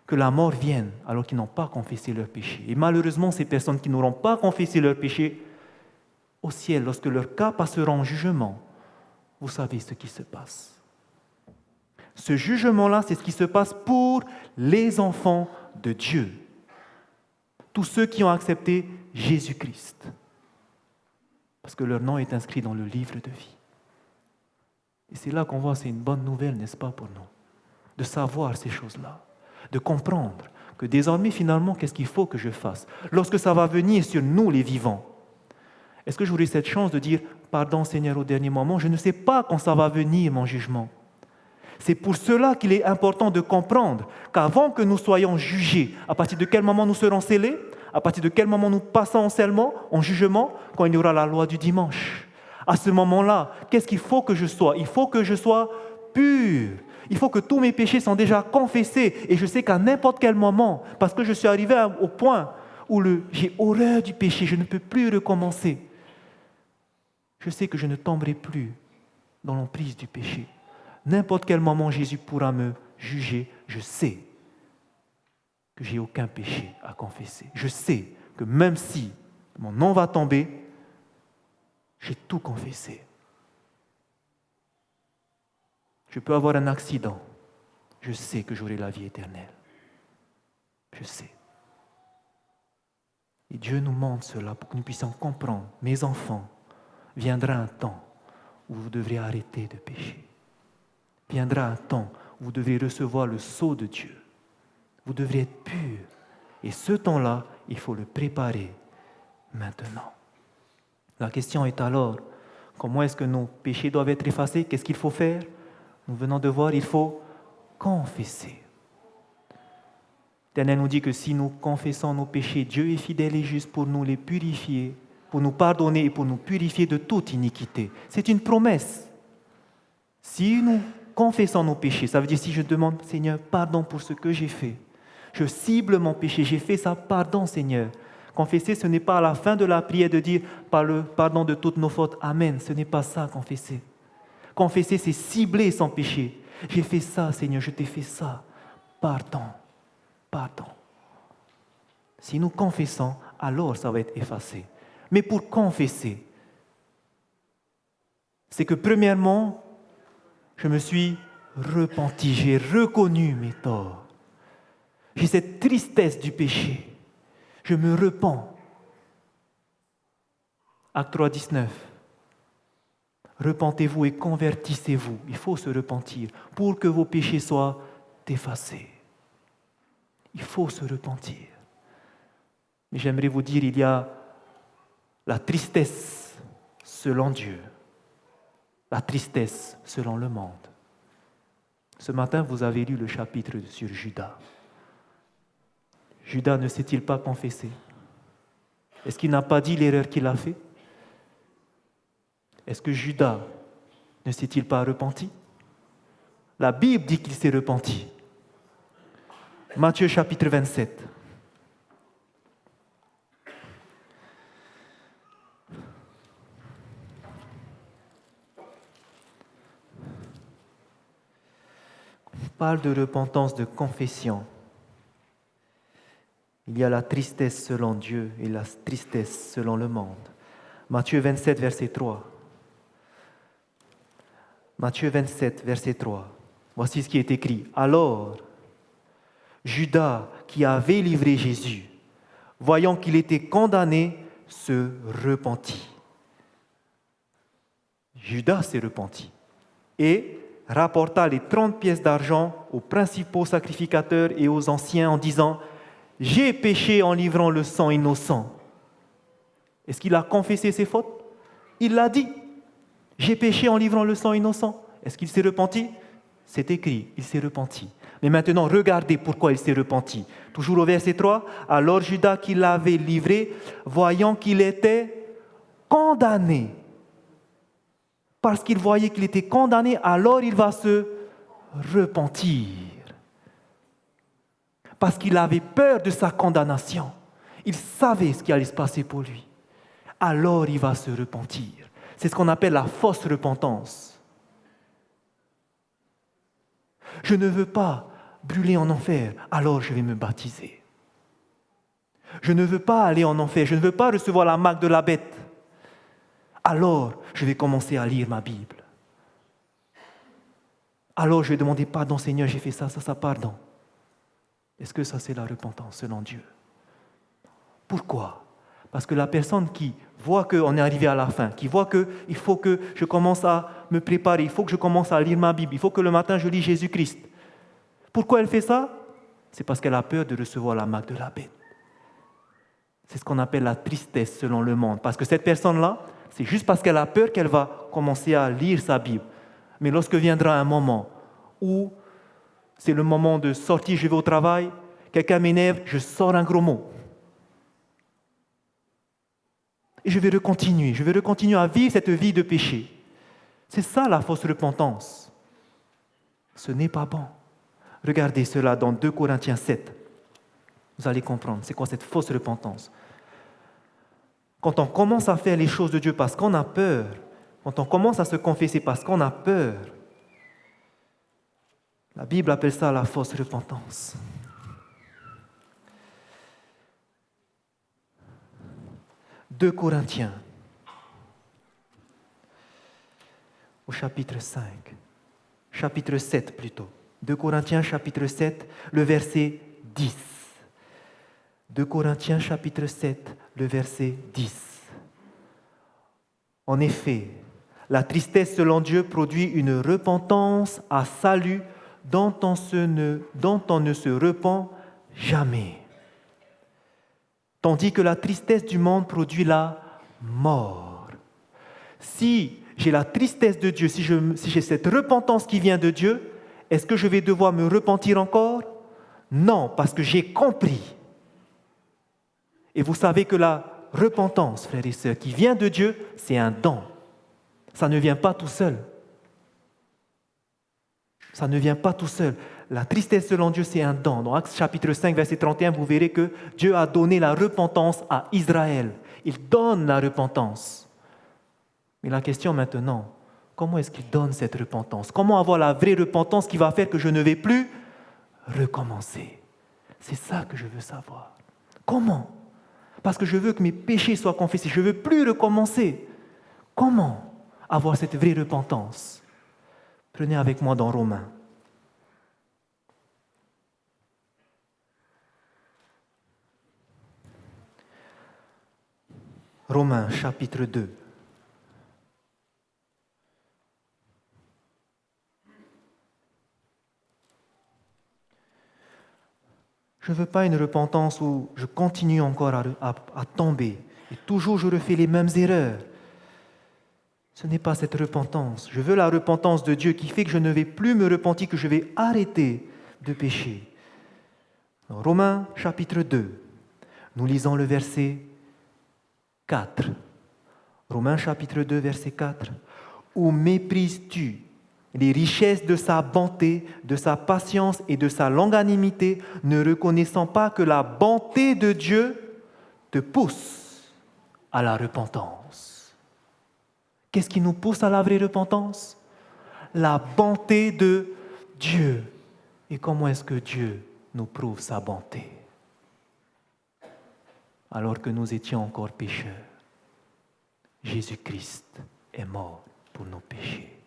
que la mort vienne alors qu'ils n'ont pas confessé leurs péchés. Et malheureusement, ces personnes qui n'auront pas confessé leurs péchés, au ciel, lorsque leurs cas passeront en jugement, vous savez ce qui se passe. Ce jugement-là, c'est ce qui se passe pour les enfants de Dieu. Tous ceux qui ont accepté Jésus-Christ. Parce que leur nom est inscrit dans le livre de vie. Et c'est là qu'on voit, c'est une bonne nouvelle, n'est-ce pas, pour nous, de savoir ces choses-là, de comprendre que désormais, finalement, qu'est-ce qu'il faut que je fasse? Lorsque ça va venir sur nous, les vivants, est-ce que j'aurai cette chance de dire « Pardon, Seigneur, au dernier moment, je ne sais pas quand ça va venir, mon jugement. » C'est pour cela qu'il est important de comprendre qu'avant que nous soyons jugés, à partir de quel moment nous serons scellés, à partir de quel moment nous passons en jugement, quand il y aura la loi du dimanche. À ce moment-là, qu'est-ce qu'il faut que je sois? Il faut que je sois pur. Il faut que tous mes péchés sont déjà confessés. Et je sais qu'à n'importe quel moment, parce que je suis arrivé au point où j'ai horreur du péché, je ne peux plus recommencer. Je sais que je ne tomberai plus dans l'emprise du péché. N'importe quel moment, Jésus pourra me juger, je sais. que j'ai aucun péché à confesser. Je sais que même si mon nom va tomber, j'ai tout confessé. Je peux avoir un accident. Je sais que j'aurai la vie éternelle. Je sais. Et Dieu nous montre cela pour que nous puissions comprendre. Mes enfants, viendra un temps où vous devrez arrêter de pécher. Viendra un temps où vous devrez recevoir le sceau de Dieu. Vous devrez être purs. Et ce temps-là, il faut le préparer maintenant. La question est alors, comment est-ce que nos péchés doivent être effacés? Qu'est-ce qu'il faut faire? Nous venons de voir, il faut confesser. L'Éternel nous dit que si nous confessons nos péchés, Dieu est fidèle et juste pour nous les purifier, pour nous pardonner et pour nous purifier de toute iniquité. C'est une promesse. Si nous confessons nos péchés, ça veut dire si je demande, Seigneur, pardon pour ce que j'ai fait. Je cible mon péché, j'ai fait ça, pardon Seigneur. Confesser, ce n'est pas à la fin de la prière de dire par le pardon de toutes nos fautes, Amen. Ce n'est pas ça, confesser. Confesser, c'est cibler son péché. J'ai fait ça, Seigneur, je t'ai fait ça. Pardon. Pardon. Si nous confessons, alors ça va être effacé. Mais pour confesser, c'est que premièrement, je me suis repenti, j'ai reconnu mes torts. J'ai cette tristesse du péché. Je me repens. Acte 3, 19. Repentez-vous et convertissez-vous. Il faut se repentir pour que vos péchés soient effacés. Il faut se repentir. Mais j'aimerais vous dire, il y a la tristesse selon Dieu, la tristesse selon le monde. Ce matin, vous avez lu le chapitre sur Judas. Judas ne s'est-il pas confessé? Est-ce qu'il n'a pas dit l'erreur qu'il a faite? Est-ce que Judas ne s'est-il pas repenti? La Bible dit qu'il s'est repenti. Matthieu chapitre 27. On parle de repentance, de confession. Il y a la tristesse selon Dieu et la tristesse selon le monde. Matthieu 27, verset 3. Matthieu 27, verset 3. Voici ce qui est écrit. Alors, Judas, qui avait livré Jésus, voyant qu'il était condamné, se repentit. Judas s'est repenti et rapporta les 30 pièces d'argent aux principaux sacrificateurs et aux anciens en disant « J'ai péché en livrant le sang innocent. » Est-ce qu'il a confessé ses fautes? Il l'a dit. « J'ai péché en livrant le sang innocent. » Est-ce qu'il s'est repenti? C'est écrit, il s'est repenti. Mais maintenant, regardez pourquoi il s'est repenti. Toujours au verset 3, « Alors Judas qui l'avait livré, voyant qu'il était condamné. » Parce qu'il voyait qu'il était condamné, alors il va se repentir. Parce qu'il avait peur de sa condamnation. Il savait ce qui allait se passer pour lui. Alors il va se repentir. C'est ce qu'on appelle la fausse repentance. Je ne veux pas brûler en enfer, alors je vais me baptiser. Je ne veux pas aller en enfer, je ne veux pas recevoir la marque de la bête. Alors, je vais commencer à lire ma Bible. Alors, je vais demander pardon, Seigneur, j'ai fait ça, pardon. Est-ce que ça, c'est la repentance selon Dieu? Pourquoi? Parce que la personne qui voit qu'on est arrivé à la fin, qui voit qu'il faut que je commence à me préparer, il faut que je commence à lire ma Bible, il faut que le matin je lis Jésus-Christ. Pourquoi elle fait ça? C'est parce qu'elle a peur de recevoir la marque de la bête. C'est ce qu'on appelle la tristesse selon le monde. Parce que cette personne-là, c'est juste parce qu'elle a peur qu'elle va commencer à lire sa Bible. Mais lorsque viendra un moment où c'est le moment de sortir, je vais au travail, quelqu'un m'énerve, je sors un gros mot. Et je vais continuer à vivre cette vie de péché. C'est ça la fausse repentance. Ce n'est pas bon. Regardez cela dans 2 Corinthiens 7. Vous allez comprendre, c'est quoi cette fausse repentance. Quand on commence à faire les choses de Dieu parce qu'on a peur, quand on commence à se confesser parce qu'on a peur, la Bible appelle ça la fausse repentance. 2 Corinthiens, au chapitre 5, chapitre 7 plutôt. 2 Corinthiens, chapitre 7, le verset 10. 2 Corinthiens, chapitre 7, le verset 10. En effet, la tristesse selon Dieu produit une repentance à salut dont on ne se repent jamais. Tandis que la tristesse du monde produit la mort. Si j'ai la tristesse de Dieu, si j'ai cette repentance qui vient de Dieu, est-ce que je vais devoir me repentir encore? Non, parce que j'ai compris. Et vous savez que la repentance, frères et sœurs, qui vient de Dieu, c'est un don. Ça ne vient pas tout seul. Ça ne vient pas tout seul. La tristesse selon Dieu, c'est un don. Dans Actes chapitre 5, verset 31, vous verrez que Dieu a donné la repentance à Israël. Il donne la repentance. Mais la question maintenant, comment est-ce qu'il donne cette repentance? Comment avoir la vraie repentance qui va faire que je ne vais plus recommencer? C'est ça que je veux savoir. Comment? Parce que je veux que mes péchés soient confessés. Je ne veux plus recommencer. Comment avoir cette vraie repentance? Prenez avec moi dans Romains. Romains, chapitre 2. Je ne veux pas une repentance où je continue encore à tomber et toujours je refais les mêmes erreurs. Ce n'est pas cette repentance. Je veux la repentance de Dieu qui fait que je ne vais plus me repentir, que je vais arrêter de pécher. Dans Romains chapitre 2, nous lisons le verset 4. Romains chapitre 2, verset 4. Où méprises-tu les richesses de sa bonté, de sa patience et de sa longanimité, ne reconnaissant pas que la bonté de Dieu te pousse à la repentance? Qu'est-ce qui nous pousse à la vraie repentance? La bonté de Dieu. Et comment est-ce que Dieu nous prouve sa bonté? Alors que nous étions encore pécheurs, Jésus-Christ est mort pour nos péchés.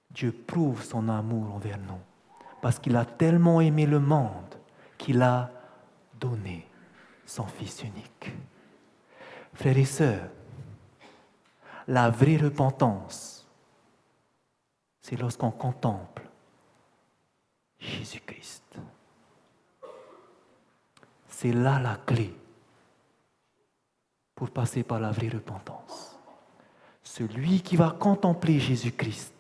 Dieu prouve son amour envers nous parce qu'il a tellement aimé le monde qu'il a donné son Fils unique. Frères et sœurs, la vraie repentance, c'est lorsqu'on contemple Jésus-Christ. C'est là la clé pour passer par la vraie repentance. Celui qui va contempler Jésus-Christ,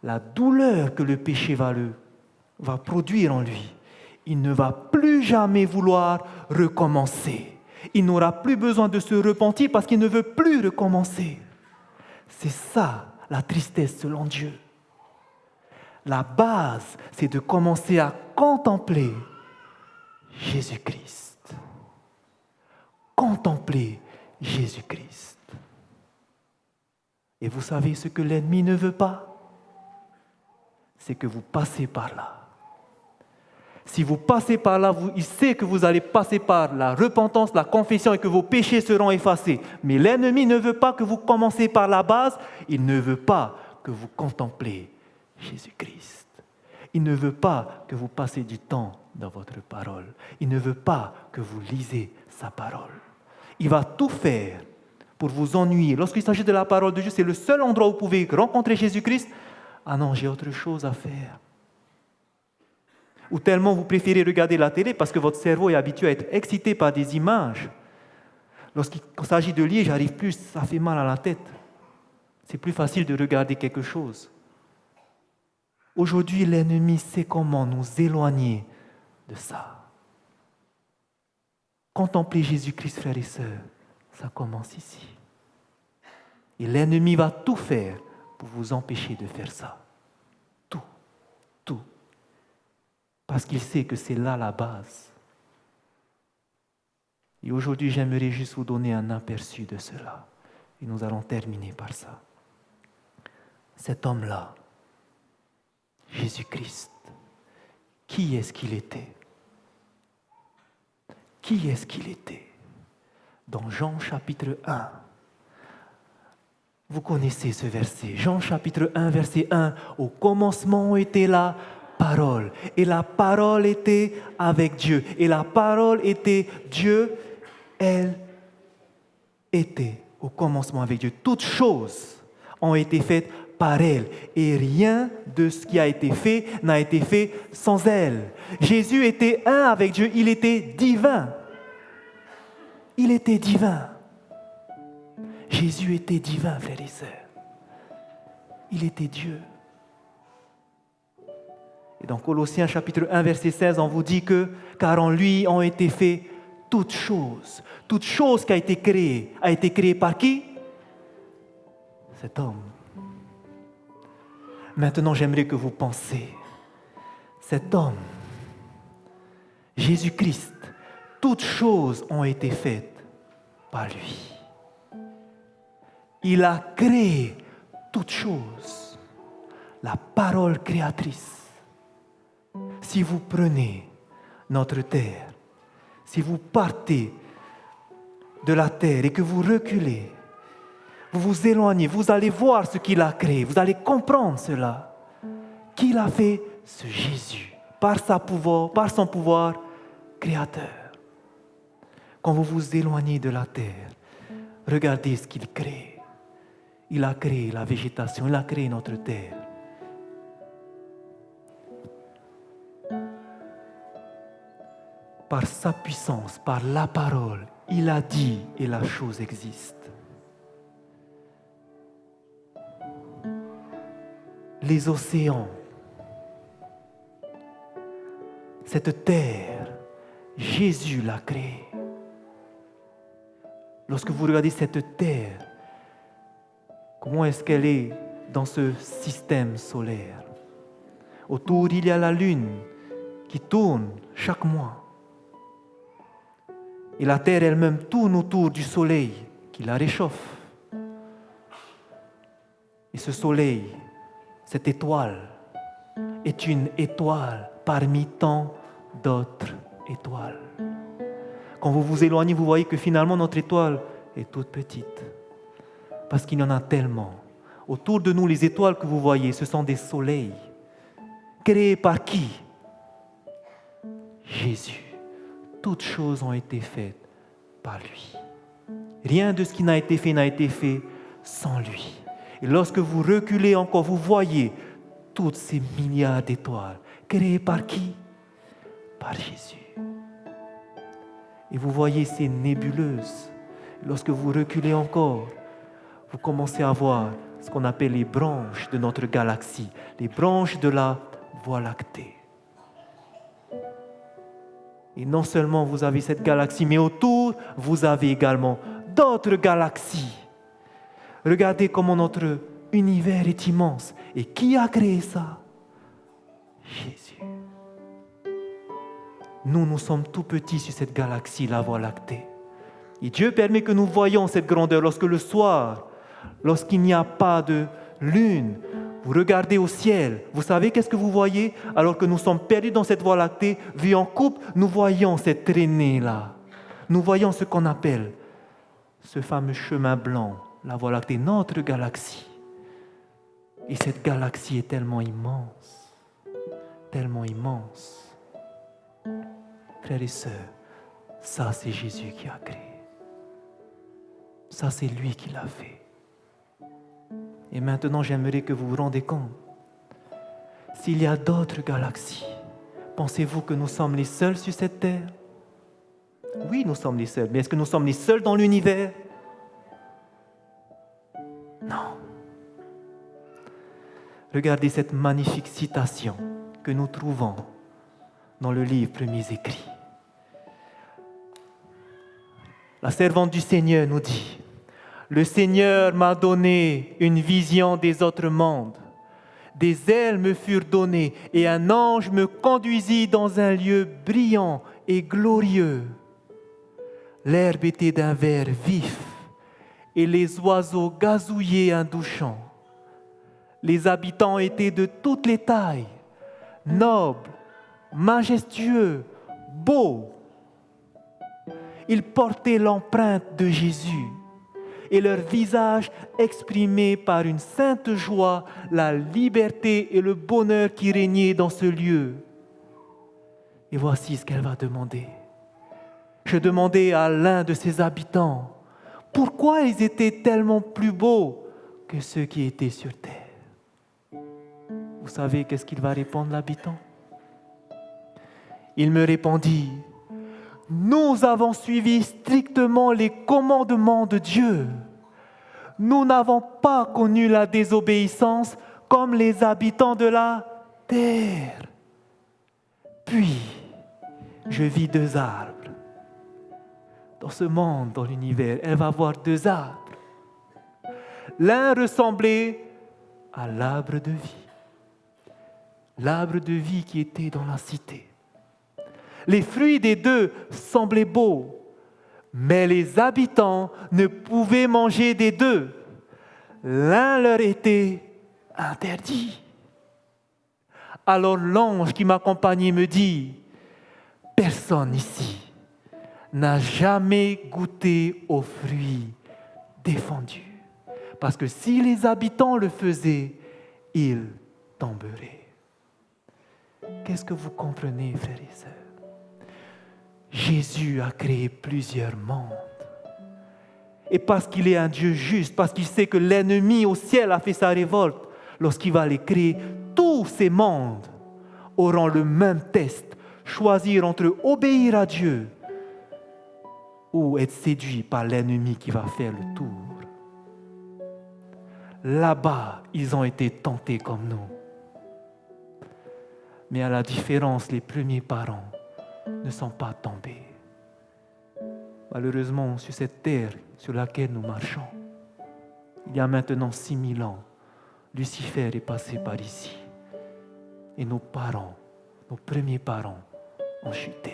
la douleur que le péché va produire en lui, il ne va plus jamais vouloir recommencer. Il n'aura plus besoin de se repentir parce qu'il ne veut plus recommencer. C'est ça la tristesse selon Dieu. La base, c'est de commencer à contempler Jésus-Christ. Contempler Jésus-Christ. Et vous savez ce que l'ennemi ne veut pas? C'est que vous passez par là. Si vous passez par là, il sait que vous allez passer par la repentance, la confession et que vos péchés seront effacés. Mais l'ennemi ne veut pas que vous commenciez par la base, il ne veut pas que vous contemplez Jésus-Christ. Il ne veut pas que vous passiez du temps dans votre parole. Il ne veut pas que vous lisez sa parole. Il va tout faire pour vous ennuyer. Lorsqu'il s'agit de la parole de Dieu, c'est le seul endroit où vous pouvez rencontrer Jésus-Christ. Ah non, j'ai autre chose à faire. Ou tellement vous préférez regarder la télé parce que votre cerveau est habitué à être excité par des images. Lorsqu'il s'agit de lire, j'arrive plus, ça fait mal à la tête. C'est plus facile de regarder quelque chose. Aujourd'hui, l'ennemi sait comment nous éloigner de ça. Contempler Jésus-Christ, frères et sœurs, ça commence ici. Et l'ennemi va tout faire pour vous empêcher de faire ça. Tout. Parce qu'il sait que c'est là la base. Et aujourd'hui, j'aimerais juste vous donner un aperçu de cela. Et nous allons terminer par ça. Cet homme-là, Jésus-Christ, qui est-ce qu'il était? Qui est-ce qu'il était? dans Jean chapitre 1. Vous connaissez ce verset. Jean chapitre 1, verset 1. Au commencement était la parole. Et la parole était avec Dieu. Et la parole était Dieu. Elle était au commencement avec Dieu. Toutes choses ont été faites par elle. Et rien de ce qui a été fait n'a été fait sans elle. Jésus était un avec Dieu. Il était divin. Il était divin. Jésus était divin, frères et sœurs. Il était Dieu. Et dans Colossiens chapitre 1, verset 16, on vous dit que, car en lui ont été faites toutes choses. Toute chose qui a été créée par qui? Cet homme. Maintenant, j'aimerais que vous pensiez, cet homme, Jésus-Christ, toutes choses ont été faites par lui. Il a créé toutes choses, la parole créatrice. Si vous prenez notre terre, si vous partez de la terre et que vous reculez, vous vous éloignez, vous allez voir ce qu'il a créé, vous allez comprendre cela. Qu'il a fait ce Jésus par son pouvoir créateur. Quand vous vous éloignez de la terre, regardez ce qu'il crée. Il a créé la végétation, il a créé notre terre. Par sa puissance, par la parole, il a dit et la chose existe. Les océans, cette terre, Jésus l'a créée. Lorsque vous regardez cette terre, comment est-ce qu'elle est dans ce système solaire? Autour, il y a la lune qui tourne chaque mois. Et la terre elle-même tourne autour du soleil qui la réchauffe. Et ce soleil, cette étoile, est une étoile parmi tant d'autres étoiles. Quand vous vous éloignez, vous voyez que finalement notre étoile est toute petite. Parce qu'il y en a tellement. Autour de nous, les étoiles que vous voyez, ce sont des soleils. Créés par qui? Jésus. Toutes choses ont été faites par lui. Rien de ce qui n'a été fait sans lui. Et lorsque vous reculez encore, vous voyez toutes ces milliards d'étoiles. Créées par qui? Par Jésus. Et vous voyez ces nébuleuses. Lorsque vous reculez encore, vous commencez à voir ce qu'on appelle les branches de notre galaxie, les branches de la Voie lactée. Et non seulement vous avez cette galaxie, mais autour, vous avez également d'autres galaxies. Regardez comment notre univers est immense. Et qui a créé ça? Jésus. Nous sommes tout petits sur cette galaxie, la Voie lactée. Et Dieu permet que nous voyions cette grandeur lorsque le soir, lorsqu'il n'y a pas de lune, vous regardez au ciel, vous savez qu'est-ce que vous voyez? Alors que nous sommes perdus dans cette Voie lactée, vue en coupe, nous voyons cette traînée-là. Nous voyons ce qu'on appelle ce fameux chemin blanc, la Voie lactée, notre galaxie. Et cette galaxie est tellement immense, tellement immense. Frères et sœurs, ça c'est Jésus qui a créé. Ça c'est lui qui l'a fait. Et maintenant, j'aimerais que vous vous rendiez compte. S'il y a d'autres galaxies, pensez-vous que nous sommes les seuls sur cette terre? Oui, nous sommes les seuls. Mais est-ce que nous sommes les seuls dans l'univers? Non. Regardez cette magnifique citation que nous trouvons dans le livre Premiers Écrits. La servante du Seigneur nous dit: le Seigneur m'a donné une vision des autres mondes. Des ailes me furent données et un ange me conduisit dans un lieu brillant et glorieux. L'herbe était d'un vert vif et les oiseaux gazouillaient un doux chant. Les habitants étaient de toutes les tailles, nobles, majestueux, beaux. Ils portaient l'empreinte de Jésus et leur visage exprimait par une sainte joie la liberté et le bonheur qui régnaient dans ce lieu. Et voici ce qu'elle va demander. Je demandais à l'un de ses habitants pourquoi ils étaient tellement plus beaux que ceux qui étaient sur terre. Vous savez qu'est-ce qu'il va répondre, l'habitant? Il me répondit, nous avons suivi strictement les commandements de Dieu. Nous n'avons pas connu la désobéissance comme les habitants de la terre. Puis, je vis 2 arbres. Dans ce monde, dans l'univers, elle va voir 2 arbres. L'un ressemblait à l'arbre de vie. L'arbre de vie qui était dans la cité. Les fruits des 2 semblaient beaux, mais les habitants ne pouvaient manger des 2. L'un leur était interdit. Alors l'ange qui m'accompagnait me dit, personne ici n'a jamais goûté aux fruits défendus. Parce que si les habitants le faisaient, ils tomberaient. Qu'est-ce que vous comprenez, frères et sœurs? Jésus a créé plusieurs mondes. Et parce qu'il est un Dieu juste, parce qu'il sait que l'ennemi au ciel a fait sa révolte, lorsqu'il va les créer, tous ces mondes auront le même test, choisir entre obéir à Dieu ou être séduit par l'ennemi qui va faire le tour. Là-bas, ils ont été tentés comme nous. Mais à la différence, les premiers parents ne sont pas tombés. Malheureusement, sur cette terre sur laquelle nous marchons, il y a maintenant 6000 ans, Lucifer est passé par ici. Et nos parents, nos premiers parents, ont chuté.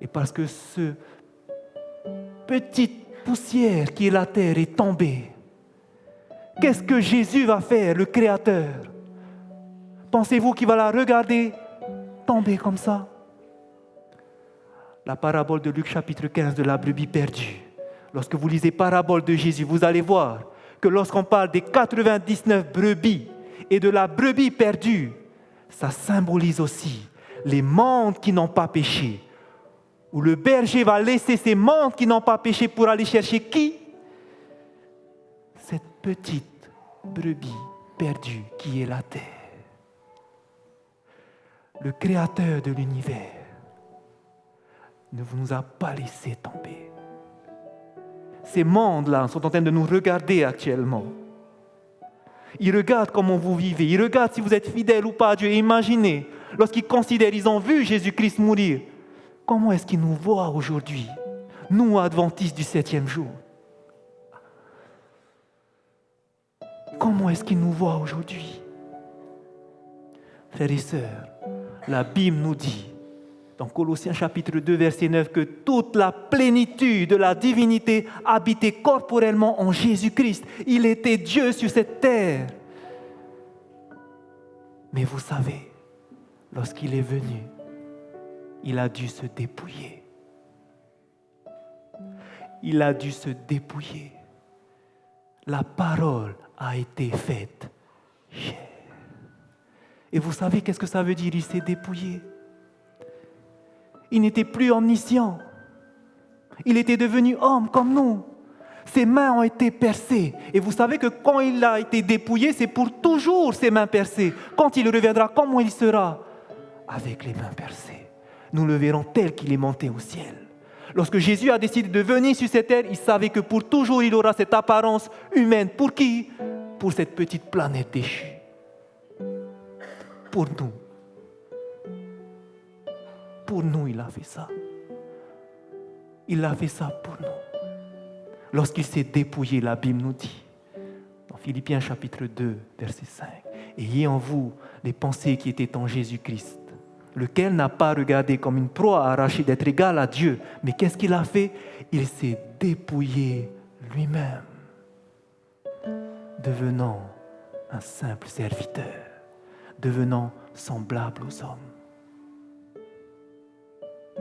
Et parce que ce petite poussière qui est la terre est tombée, qu'est-ce que Jésus va faire, le Créateur? Pensez-vous qu'il va la regarder tomber comme ça? La parabole de Luc chapitre 15 de la brebis perdue. Lorsque vous lisez parabole de Jésus, vous allez voir que lorsqu'on parle des 99 brebis et de la brebis perdue, ça symbolise aussi les mondes qui n'ont pas péché. Où le berger va laisser ces mondes qui n'ont pas péché pour aller chercher qui? Cette petite brebis perdue qui est la terre. Le Créateur de l'univers ne nous a pas laissé tomber. Ces mondes-là sont en train de nous regarder actuellement. Ils regardent comment vous vivez. Ils regardent si vous êtes fidèle ou pas à Dieu. Et imaginez, lorsqu'ils considèrent, ils ont vu Jésus-Christ mourir. Comment est-ce qu'ils nous voient aujourd'hui, nous, adventistes du 7e jour? Comment est-ce qu'ils nous voient aujourd'hui? Frères et sœurs, la Bible nous dit, dans Colossiens chapitre 2, verset 9, que toute la plénitude de la divinité habitait corporellement en Jésus-Christ. Il était Dieu sur cette terre. Mais vous savez, lorsqu'il est venu, il a dû se dépouiller. Il a dû se dépouiller. La parole a été faite chair. Et vous savez qu'est-ce que ça veut dire, il s'est dépouillé? Il n'était plus omniscient. Il était devenu homme comme nous. Ses mains ont été percées. Et vous savez que quand il a été dépouillé, c'est pour toujours ses mains percées. Quand il reviendra, comment il sera? Avec les mains percées. Nous le verrons tel qu'il est monté au ciel. Lorsque Jésus a décidé de venir sur cette terre, il savait que pour toujours il aura cette apparence humaine. Pour qui? Pour cette petite planète déchue. Pour nous. Pour nous, il a fait ça. Il a fait ça pour nous. Lorsqu'il s'est dépouillé, la Bible nous dit, dans Philippiens chapitre 2, verset 5, « Ayez en vous les pensées qui étaient en Jésus-Christ, lequel n'a pas regardé comme une proie arrachée d'être égal à Dieu, mais qu'est-ce qu'il a fait? Il s'est dépouillé lui-même, devenant un simple serviteur, devenant semblable aux hommes. »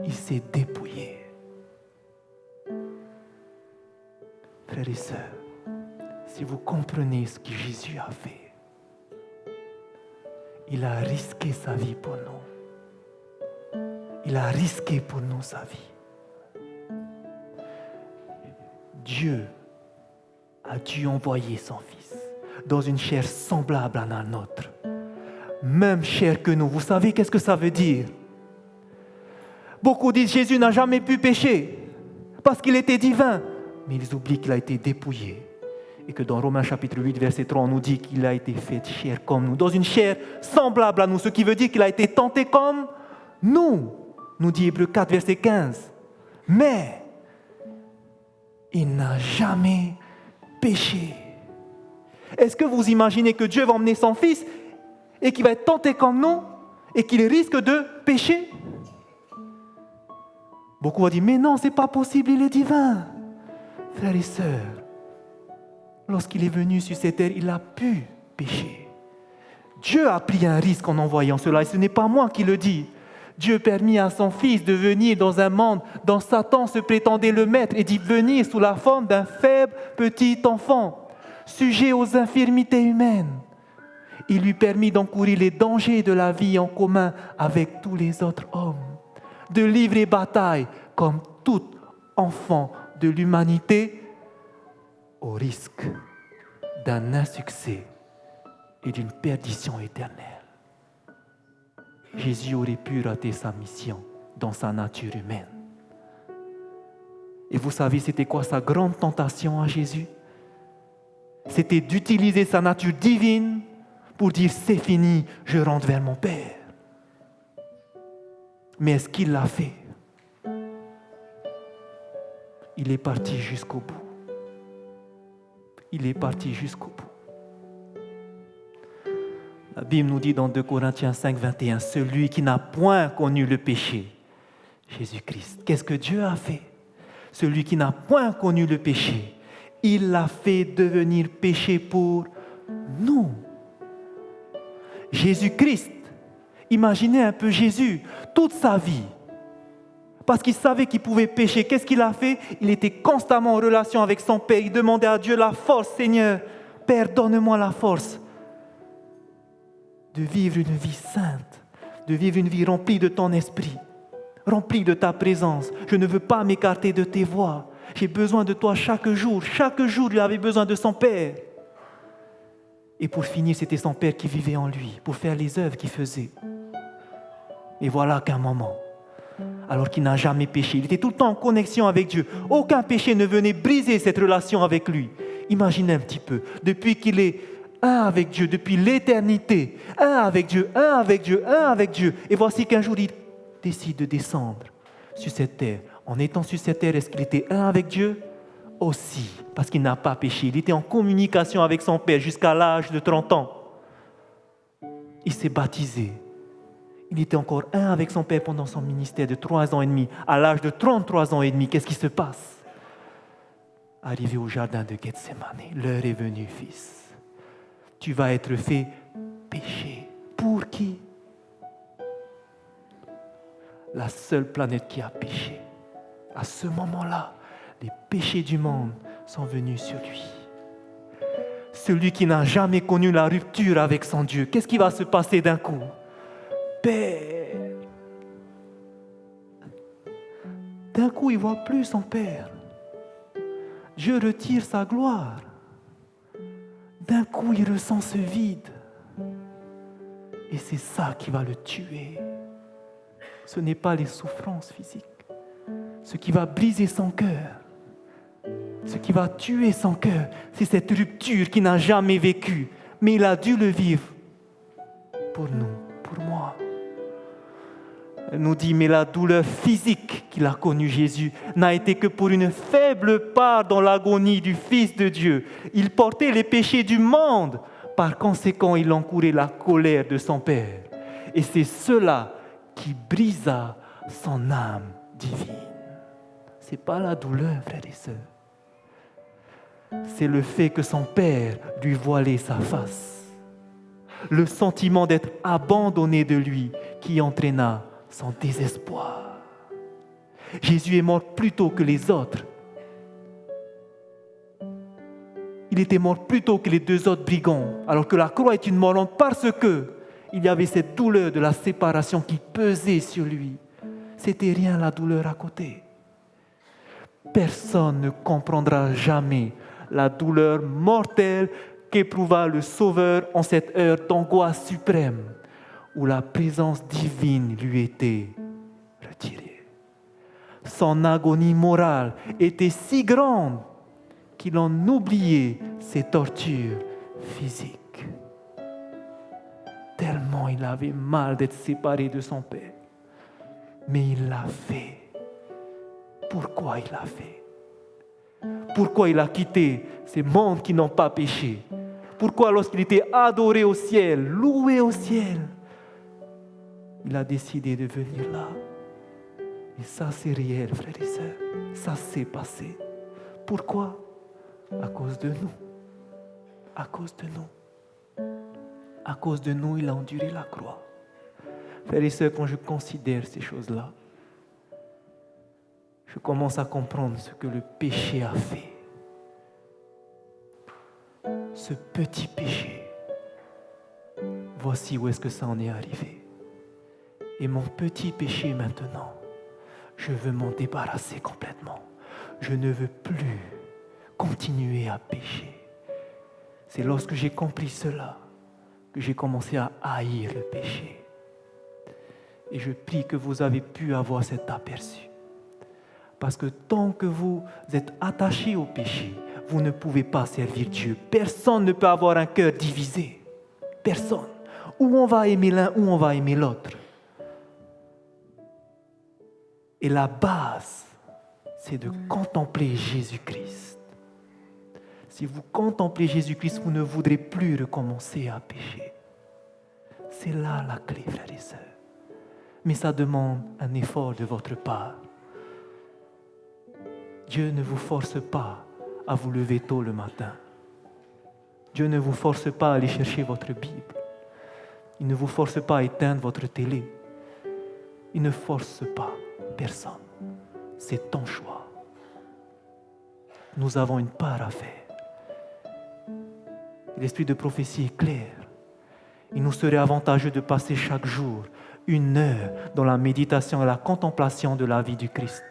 Il s'est dépouillé. Frères et sœurs, si vous comprenez ce que Jésus a fait, il a risqué sa vie pour nous. Il a risqué pour nous sa vie. Dieu a dû envoyer son Fils dans une chair semblable à la nôtre, même chair que nous. Vous savez qu'est-ce que ça veut dire? Beaucoup disent que Jésus n'a jamais pu pécher parce qu'il était divin, mais ils oublient qu'il a été dépouillé et que dans Romains chapitre 8, verset 3, on nous dit qu'il a été fait chair comme nous, dans une chair semblable à nous, ce qui veut dire qu'il a été tenté comme nous dit Hébreux 4, verset 15. Mais il n'a jamais péché. Est-ce que vous imaginez que Dieu va emmener son Fils et qu'il va être tenté comme nous et qu'il risque de pécher? Beaucoup vont dire, mais non, ce n'est pas possible, il est divin. Frères et sœurs, lorsqu'il est venu sur cette terre, il a pu pécher. Dieu a pris un risque en envoyant cela, et ce n'est pas moi qui le dis. Dieu permit à son Fils de venir dans un monde dont Satan se prétendait le maître et d'y venir sous la forme d'un faible petit enfant, sujet aux infirmités humaines. Il lui permit d'encourir les dangers de la vie en commun avec tous les autres hommes, de livrer bataille comme tout enfant de l'humanité au risque d'un insuccès et d'une perdition éternelle. Jésus aurait pu rater sa mission dans sa nature humaine. Et vous savez, c'était quoi sa grande tentation à Jésus? C'était d'utiliser sa nature divine pour dire « c'est fini, je rentre vers mon Père ». Mais est-ce qu'il l'a fait? Il est parti jusqu'au bout. Il est parti jusqu'au bout. La Bible nous dit dans 2 Corinthiens 5, 21, celui qui n'a point connu le péché, Jésus-Christ. Qu'est-ce que Dieu a fait? Celui qui n'a point connu le péché, il l'a fait devenir péché pour nous. Jésus-Christ, imaginez un peu Jésus, toute sa vie, parce qu'il savait qu'il pouvait pécher. Qu'est-ce qu'il a fait? Il était constamment en relation avec son Père. Il demandait à Dieu la force. Seigneur, Père, donne-moi la force de vivre une vie sainte, de vivre une vie remplie de ton esprit, remplie de ta présence. Je ne veux pas m'écarter de tes voies. J'ai besoin de toi chaque jour. Chaque jour, il avait besoin de son Père. Et pour finir, c'était son Père qui vivait en lui, pour faire les œuvres qu'il faisait. Et voilà qu'un moment, alors qu'il n'a jamais péché, il était tout le temps en connexion avec Dieu. Aucun péché ne venait briser cette relation avec lui. Imaginez un petit peu, depuis qu'il est un avec Dieu, depuis l'éternité, un avec Dieu, un avec Dieu, un avec Dieu. Et voici qu'un jour, il décide de descendre sur cette terre. En étant sur cette terre, est-ce qu'il était un avec Dieu? Aussi, parce qu'il n'a pas péché. Il était en communication avec son Père jusqu'à l'âge de 30 ans. Il s'est baptisé. Il était encore un avec son Père pendant son ministère de 3 ans et demi. À l'âge de 33 ans et demi, qu'est-ce qui se passe? Arrivé au jardin de Gethsémane, l'heure est venue, fils. Tu vas être fait pécher. Pour qui? La seule planète qui a péché. À ce moment-là, les péchés du monde sont venus sur lui. Celui qui n'a jamais connu la rupture avec son Dieu, qu'est-ce qui va se passer d'un coup? Père. D'un coup, il ne voit plus son Père. Dieu retire sa gloire. D'un coup, il ressent ce vide. Et c'est ça qui va le tuer. Ce n'est pas les souffrances physiques. Ce qui va briser son cœur, ce qui va tuer son cœur, c'est cette rupture qu'il n'a jamais vécue. Mais il a dû le vivre pour nous, pour moi. Elle nous dit, mais la douleur physique qu'il a connue, Jésus, n'a été que pour une faible part dans l'agonie du Fils de Dieu. Il portait les péchés du monde. Par conséquent, il encourait la colère de son Père. Et c'est cela qui brisa son âme divine. Ce n'est pas la douleur, frères et sœurs. C'est le fait que son Père lui voilait sa face. Le sentiment d'être abandonné de lui qui entraîna son désespoir. Jésus est mort plus tôt que les autres. Il était mort plus tôt que les 2 autres brigands, alors que la croix est une mort lente parce que il y avait cette douleur de la séparation qui pesait sur lui. C'était rien la douleur à côté. Personne ne comprendra jamais la douleur mortelle qu'éprouva le Sauveur en cette heure d'angoisse suprême où la présence divine lui était retirée. Son agonie morale était si grande qu'il en oubliait ses tortures physiques. Tellement il avait mal d'être séparé de son Père. Mais il l'a fait. Pourquoi il l'a fait? Pourquoi il a quitté ces mondes qui n'ont pas péché? Pourquoi lorsqu'il était adoré au ciel, loué au ciel, il a décidé de venir là? Et ça c'est réel, frères et sœurs. Ça s'est passé. Pourquoi? À cause de nous. À cause de nous. À cause de nous, il a enduré la croix. Frères et sœurs, quand je considère ces choses-là, je commence à comprendre ce que le péché a fait. Ce petit péché, voici où est-ce que ça en est arrivé. Et mon petit péché maintenant, je veux m'en débarrasser complètement. Je ne veux plus continuer à pécher. C'est lorsque j'ai compris cela que j'ai commencé à haïr le péché. Et je prie que vous avez pu avoir cet aperçu. Parce que tant que vous êtes attachés au péché, vous ne pouvez pas servir Dieu. Personne ne peut avoir un cœur divisé. Personne. Ou on va aimer l'un, ou on va aimer l'autre. Et la base, c'est de contempler Jésus-Christ. Si vous contemplez Jésus-Christ, vous ne voudrez plus recommencer à pécher. C'est là la clé, frères et sœurs. Mais ça demande un effort de votre part. Dieu ne vous force pas à vous lever tôt le matin. Dieu ne vous force pas à aller chercher votre Bible. Il ne vous force pas à éteindre votre télé. Il ne force pas personne. C'est ton choix. Nous avons une part à faire. L'esprit de prophétie est clair. Il nous serait avantageux de passer chaque jour 1 heure dans la méditation et la contemplation de la vie du Christ.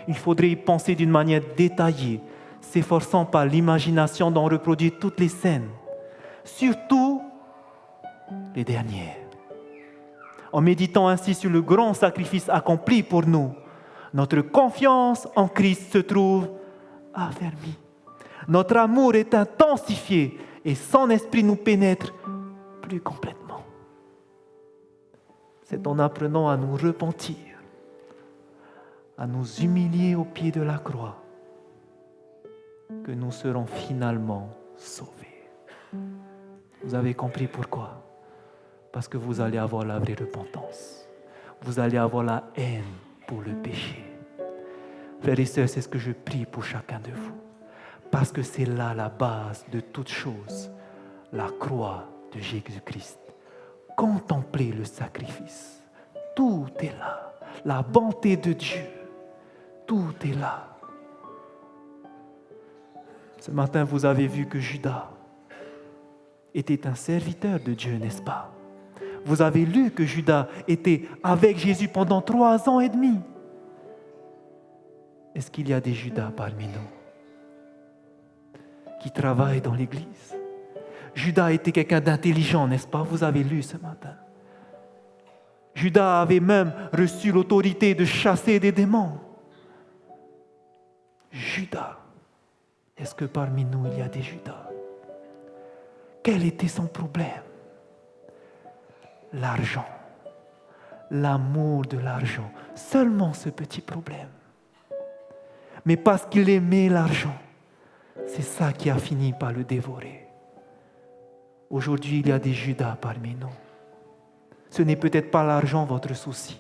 Il faudrait y penser d'une manière détaillée, s'efforçant par l'imagination d'en reproduire toutes les scènes, surtout les dernières. En méditant ainsi sur le grand sacrifice accompli pour nous, notre confiance en Christ se trouve affermie. Notre amour est intensifié et son esprit nous pénètre plus complètement. C'est en apprenant à nous repentir, à nous humilier au pied de la croix, que nous serons finalement sauvés. Vous avez compris pourquoi? Parce que vous allez avoir la vraie repentance. Vous allez avoir la haine pour le péché. Frères et sœurs, c'est ce que je prie pour chacun de vous. Parce que c'est là la base de toute chose, la croix de Jésus-Christ. Contemplez le sacrifice. Tout est là. La bonté de Dieu. Tout est là. Ce matin, vous avez vu que Judas était un serviteur de Dieu, n'est-ce pas? Vous avez lu que Judas était avec Jésus pendant 3 ans et demi. Est-ce qu'il y a des Judas parmi nous qui travaillent dans l'église? Judas était quelqu'un d'intelligent, n'est-ce pas? Vous avez lu ce matin. Judas avait même reçu l'autorité de chasser des démons. Judas. Est-ce que parmi nous, il y a des Judas? Quel était son problème? L'argent. L'amour de l'argent. Seulement ce petit problème. Mais parce qu'il aimait l'argent, c'est ça qui a fini par le dévorer. Aujourd'hui, il y a des Judas parmi nous. Ce n'est peut-être pas l'argent votre souci.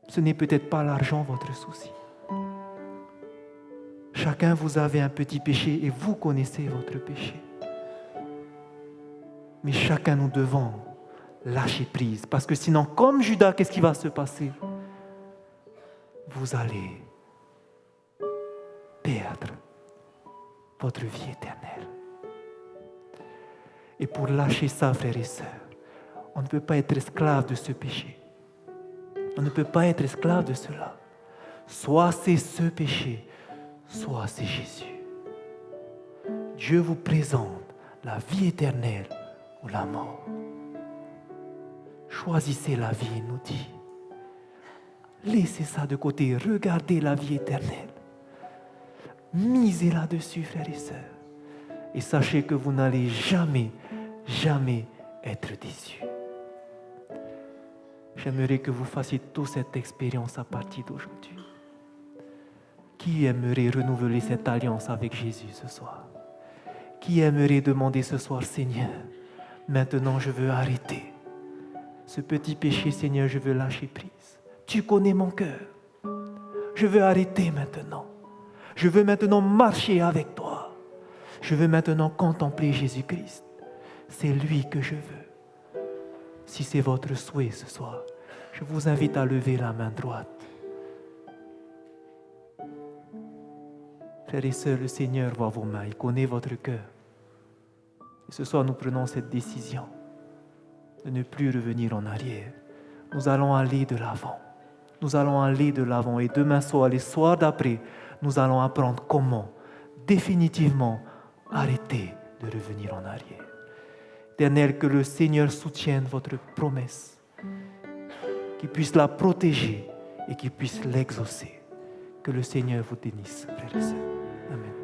Ce n'est peut-être pas l'argent votre souci. Chacun, vous avez un petit péché et vous connaissez votre péché. Mais chacun, nous devons lâcher prise. Parce que sinon, comme Judas, qu'est-ce qui va se passer? vous allez perdre votre vie éternelle. Et pour lâcher ça, frères et sœurs, on ne peut pas être esclave de ce péché. On ne peut pas être esclave de cela. Soit c'est ce péché, soit c'est Jésus. Dieu vous présente la vie éternelle ou la mort. Choisissez la vie, il nous dit. Laissez ça de côté, regardez la vie éternelle. Misez là-dessus, frères et sœurs. Et sachez que vous n'allez jamais, jamais être déçus. J'aimerais que vous fassiez toute cette expérience à partir d'aujourd'hui. Qui aimerait renouveler cette alliance avec Jésus ce soir? Qui aimerait demander ce soir, Seigneur, maintenant je veux arrêter. Ce petit péché, Seigneur, je veux lâcher prise. Tu connais mon cœur. Je veux arrêter maintenant. Je veux maintenant marcher avec toi. Je veux maintenant contempler Jésus-Christ. C'est lui que je veux. Si c'est votre souhait ce soir, je vous invite à lever la main droite. Frères et sœurs, le Seigneur voit vos mains, il connaît votre cœur. Et ce soir, nous prenons cette décision de ne plus revenir en arrière. Nous allons aller de l'avant. Nous allons aller de l'avant. Et demain soir, les soirs d'après, nous allons apprendre comment définitivement arrêter de revenir en arrière. Éternel, que le Seigneur soutienne votre promesse, qu'il puisse la protéger et qu'il puisse l'exaucer. Que le Seigneur vous bénisse, frères et sœurs. Amen.